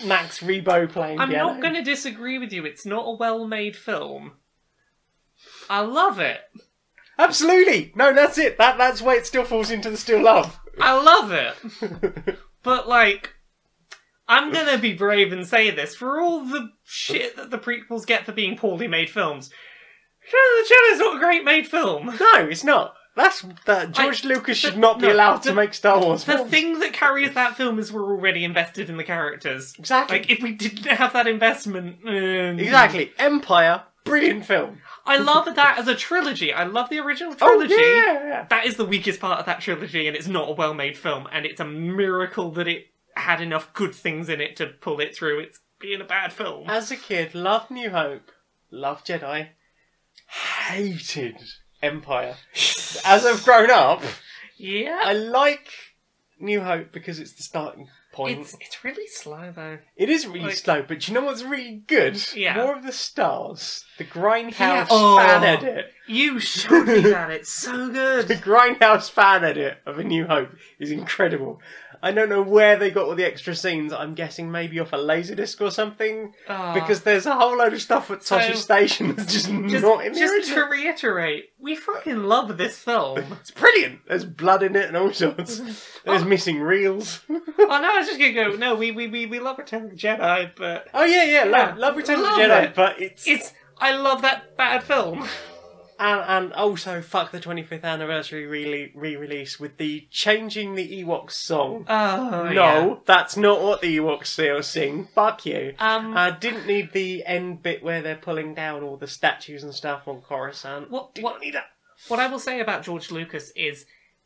Max Rebo playing piano. I'm not going to disagree with you. It's not a well-made film. I love it. Absolutely! No, that's it. That's why it still falls into the still love. I love it. But, like, I'm gonna be brave and say this. For all the shit that the prequels get for being poorly made films, Return of the Jedi is not a great made film. No, it's not. George Lucas should not be allowed to make Star Wars films. The thing that carries that film is we're already invested in the characters. Exactly. Like, if we didn't have that investment... Exactly. Empire, brilliant film. I love that as a trilogy. I love the original trilogy. Oh, yeah. That is the weakest part of that trilogy, and it's not a well-made film, and it's a miracle that it had enough good things in it to pull it through. It's being a bad film. As a kid, loved New Hope, loved Jedi, hated Empire. As I've grown up, yeah, I like New Hope because it's the starting point. It's really slow though. It is really slow, but you know what's really good? Yeah. More of the Stars. The Grindhouse Oh, fan edit. You showed me that. It's so good. The Grindhouse fan edit of A New Hope is incredible. I don't know where they got all the extra scenes. I'm guessing maybe off a Laserdisc or something. Because there's a whole load of stuff at Toshi Station that's just not in the original. Just to reiterate, we fucking love this film. It's brilliant. There's blood in it and all sorts. There's missing reels. Oh no, I was just gonna go. No, we love Return of the Jedi, but oh yeah, love Return of the Jedi, but it's I love that bad film. And also fuck the 25th anniversary re-release with the changing the Ewoks song. Oh no, that's not what the Ewoks sing. Fuck you. I didn't need the end bit where they're pulling down all the statues and stuff on Coruscant. What need that? What I will say about George Lucas is,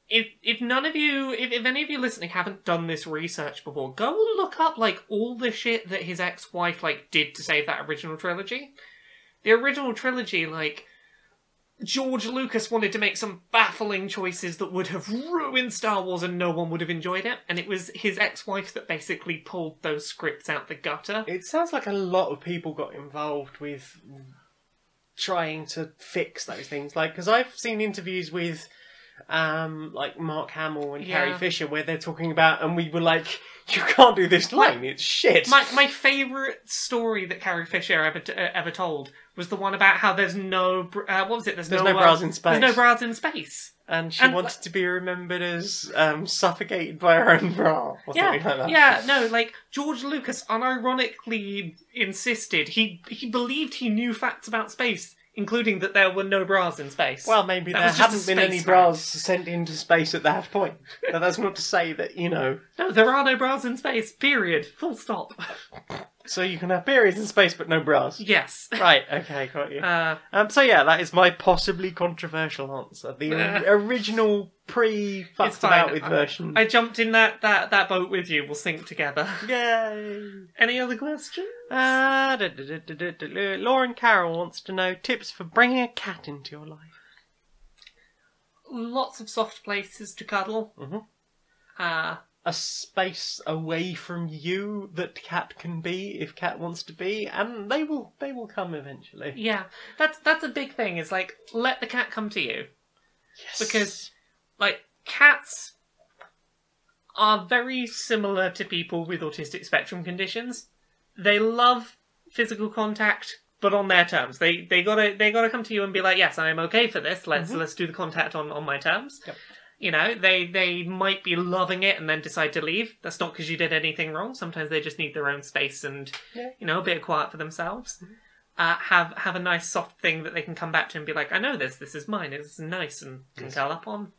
if none of you, if any of you listening haven't done this research before, go look up like all the shit that his ex-wife like did to save that original trilogy. The original trilogy, like, George Lucas wanted to make some baffling choices that would have ruined Star Wars and no one would have enjoyed it. And it was his ex-wife that basically pulled those scripts out the gutter. It sounds like a lot of people got involved with trying to fix those things. Like, because I've seen interviews with like Mark Hamill and Carrie Fisher where they're talking about, and we were like, you can't do this line, it's shit. My favourite story that Carrie Fisher ever told was the one about how there's no... what was it? There's no bras in space. There's no bras in space. And she wanted to be remembered as suffocated by her own bra, or something like that. Yeah, no, like, George Lucas unironically insisted, he believed he knew facts about space, including that there were no bras in space. Well, maybe there haven't been any bras sent into space at that point. But that's not to say that, you know... No, there are no bras in space, period. Full stop. So you can have periods in space but no bras? Yes. Right, okay, got you. So yeah, that is my possibly controversial answer. The original pre-fucked about with version. I jumped in that boat with you. We'll sink together. Yay! Any other questions? Lauren Carroll wants to know tips for bringing a cat into your life. Lots of soft places to cuddle. A space away from you that cat can be if cat wants to be, and they will come eventually. Yeah, that's a big thing. Is like, let the cat come to you. Yes. Because like cats are very similar to people with autistic spectrum conditions. They love physical contact, but on their terms. They gotta come to you and be like, yes, I am okay for this. Let's do the contact on my terms. Yep. You know, they might be loving it and then decide to leave. That's not because you did anything wrong. Sometimes they just need their own space and, you know, a bit of quiet for themselves. Have a nice soft thing that they can come back to and be like, I know this is mine, it's nice and can curl up on.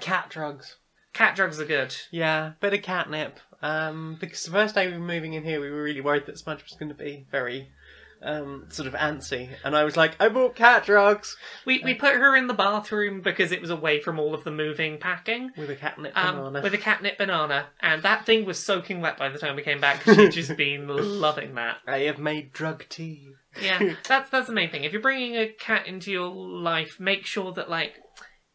Cat drugs. Cat drugs are good. Yeah, bit of catnip. Because the first day we were moving in here, we were really worried that Smudge was going to be very... sort of antsy, and I was like, I bought cat drugs. We put her in the bathroom because it was away from all of the moving packing. With a catnip banana. With a catnip banana, and that thing was soaking wet by the time we came back because she'd just been loving that. I have made drug tea. Yeah, that's the main thing. If you're bringing a cat into your life, make sure that like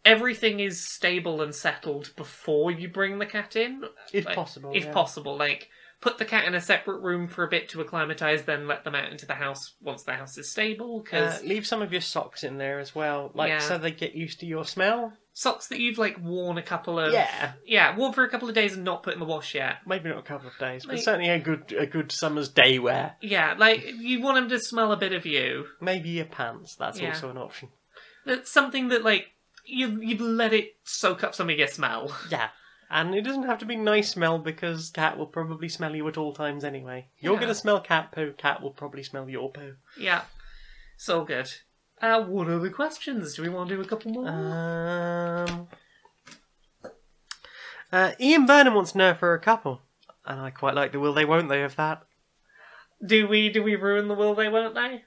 everything is stable and settled before you bring the cat in. If possible. If possible, like... Put the cat in a separate room for a bit to acclimatise, then let them out into the house once the house is stable. Leave some of your socks in there as well, so they get used to your smell. Socks that you've worn a couple of worn for a couple of days and not put in the wash yet. Maybe not a couple of days, but certainly a good summer's day wear. Yeah, you want them to smell a bit of you. Maybe your pants. That's also an option. That's something that, like, you'd let it soak up some of your smell. Yeah. And it doesn't have to be nice smell, because cat will probably smell you at all times anyway. You're going to smell cat poo, cat will probably smell your poo. Yeah. So good. What other questions? Do we want to do a couple more? Ian Burnham wants to know if we're a couple. And I quite like the will they won't they of that. Do we ruin the will they won't they?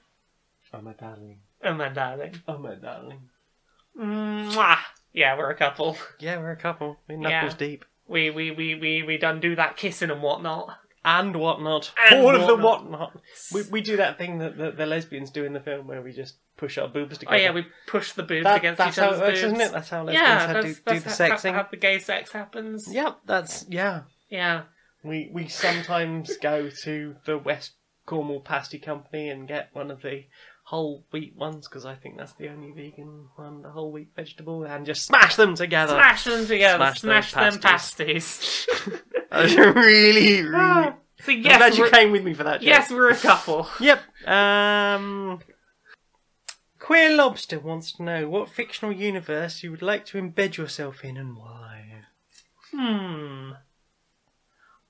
Oh my darling. Oh my darling. Oh my darling. Mwah! Yeah, we're a couple. Yeah, we're a couple. We're knuckles deep. We done do that kissing and whatnot. And whatnot. And all of the whatnot. We do that thing that the lesbians do in the film where we just push our boobs together. Oh yeah, we push the boobs against each other's boobs. That's how it works, isn't it? That's how lesbians do the sexing. How the gay sex happens. Yep, yeah. Yeah. We sometimes go to the West Cornwall Pasty Company and get one of the whole wheat ones, because I think that's the only vegan one, the whole wheat vegetable, and just smash them together. Smash them pasties. That's really... So yes, I'm glad you came with me for that joke. Yes, we're a couple. Yep. Queer Lobster wants to know what fictional universe you would like to embed yourself in and why.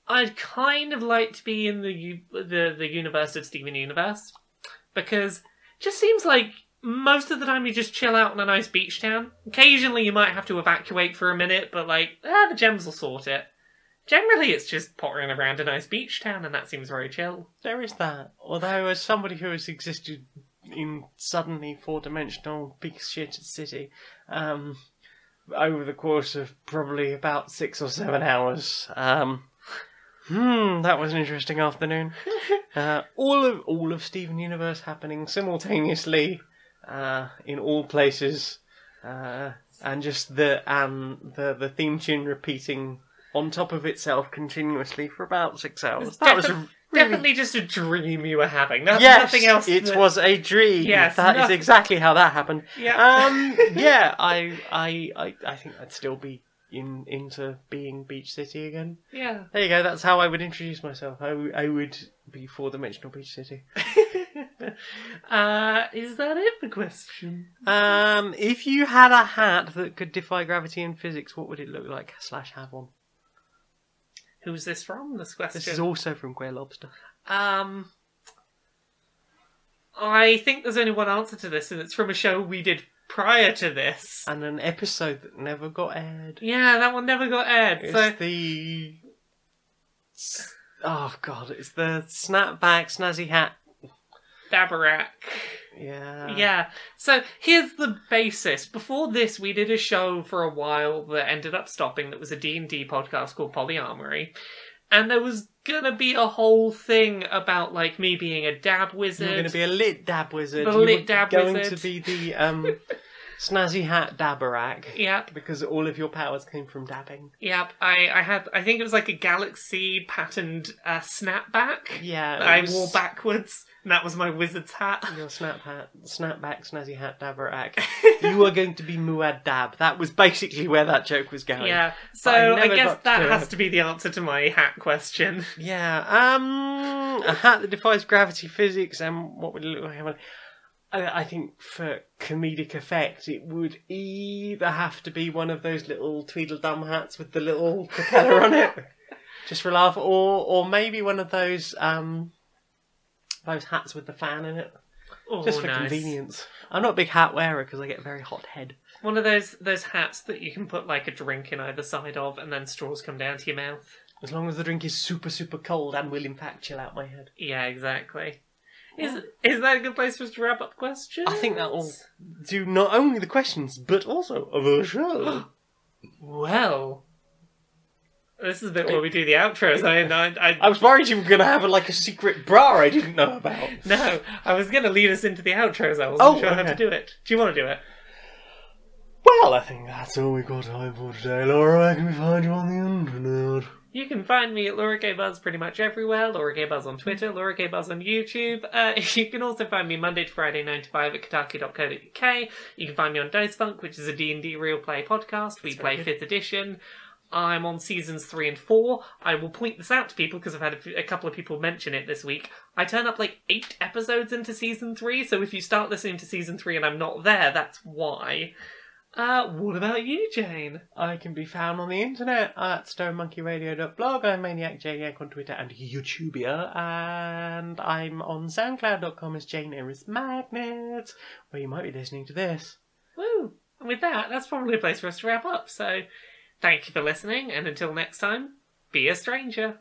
I'd kind of like to be in the universe of Steven Universe, because it just seems like most of the time you just chill out in a nice beach town. Occasionally you might have to evacuate for a minute, but like, the gems will sort it. Generally it's just pottering around a nice beach town, and that seems very chill. There is that. Although, as somebody who has existed in suddenly four-dimensional big shit city, over the course of probably about 6 or 7 hours, that was an interesting afternoon. All of Steven Universe happening simultaneously, in all places, and just the theme tune repeating on top of itself continuously for about 6 hours. That was definitely just a dream you were having. Nothing else. It was a dream. Yes, that is exactly how that happened. Yeah. Yeah. I think I'd still be into being Beach City again. Yeah. There you go. That's how I would introduce myself. I would be four-dimensional Beach City. Is that it for question? If you had a hat that could defy gravity and physics, what would it look like / have on? Who's this from, this question? This is also from Queer Lobster. I think there's only one answer to this, and it's from a show we did prior to this. And an episode that never got aired. Yeah, that one never got aired. It's the... Oh, God. It's the snapback snazzy hat. Dabarak. Yeah. Yeah. So here's the basis. Before this, we did a show for a while that ended up stopping that was a D&D podcast called Polyamory. And there was going to be a whole thing about, like, me being a dab wizard. You're going to be a lit dab wizard. The lit dab wizard. Going to be the snazzy hat Dabarak. Yep. Because all of your powers came from dabbing. Yep. I think it was like a Galaxy patterned snapback. Yeah. That I wore backwards. And that was my wizard's hat. Your snapback, snazzy hat, Dabarak. You are going to be Muad Dab. That was basically where that joke was going. Yeah, so I guess that has to be the answer to my hat question. Yeah, a hat that defies gravity, physics, and what would it look like? I think for comedic effect, it would either have to be one of those little Tweedledum hats with the little propeller on it, just for a laugh, or maybe one of those hats with the fan in it. Oh, just for convenience. I'm not a big hat wearer because I get a very hot head. One of those hats that you can put like a drink in either side of and then straws come down to your mouth. As long as the drink is super, super cold and will in fact chill out my head. Yeah, exactly. Is that a good place for us to wrap up questions? I think that will do not only the questions, but also the show. Well... This is a bit where we do the outros. I was worried you were going to have a secret bra I didn't know about. No, I was going to lead us into the outros. I wasn't sure how to do it. Do you want to do it? Well, I think that's all we've got time for today. Laura, where can we find you on the internet? You can find me at Laura K Buzz pretty much everywhere. Laura K Buzz on Twitter, Laura K Buzz on YouTube. You can also find me Monday to Friday 9 to 5 at kotaku.co.uk. You can find me on Dice Funk, which is a D&D real play podcast. We play 5th edition. I'm on seasons 3 and 4. I will point this out to people because I've had a couple of people mention it this week. I turn up like 8 episodes into season 3, so if you start listening to season 3 and I'm not there, that's why. What about you, Jane? I can be found on the internet at stonemonkeyradio.blog. I'm Maniac Janiac on Twitter and YouTubia, and I'm on SoundCloud.com as Jane Aerith Magnet, where you might be listening to this. Woo! And with that, that's probably a place for us to wrap up. So, thank you for listening, and until next time, be a stranger.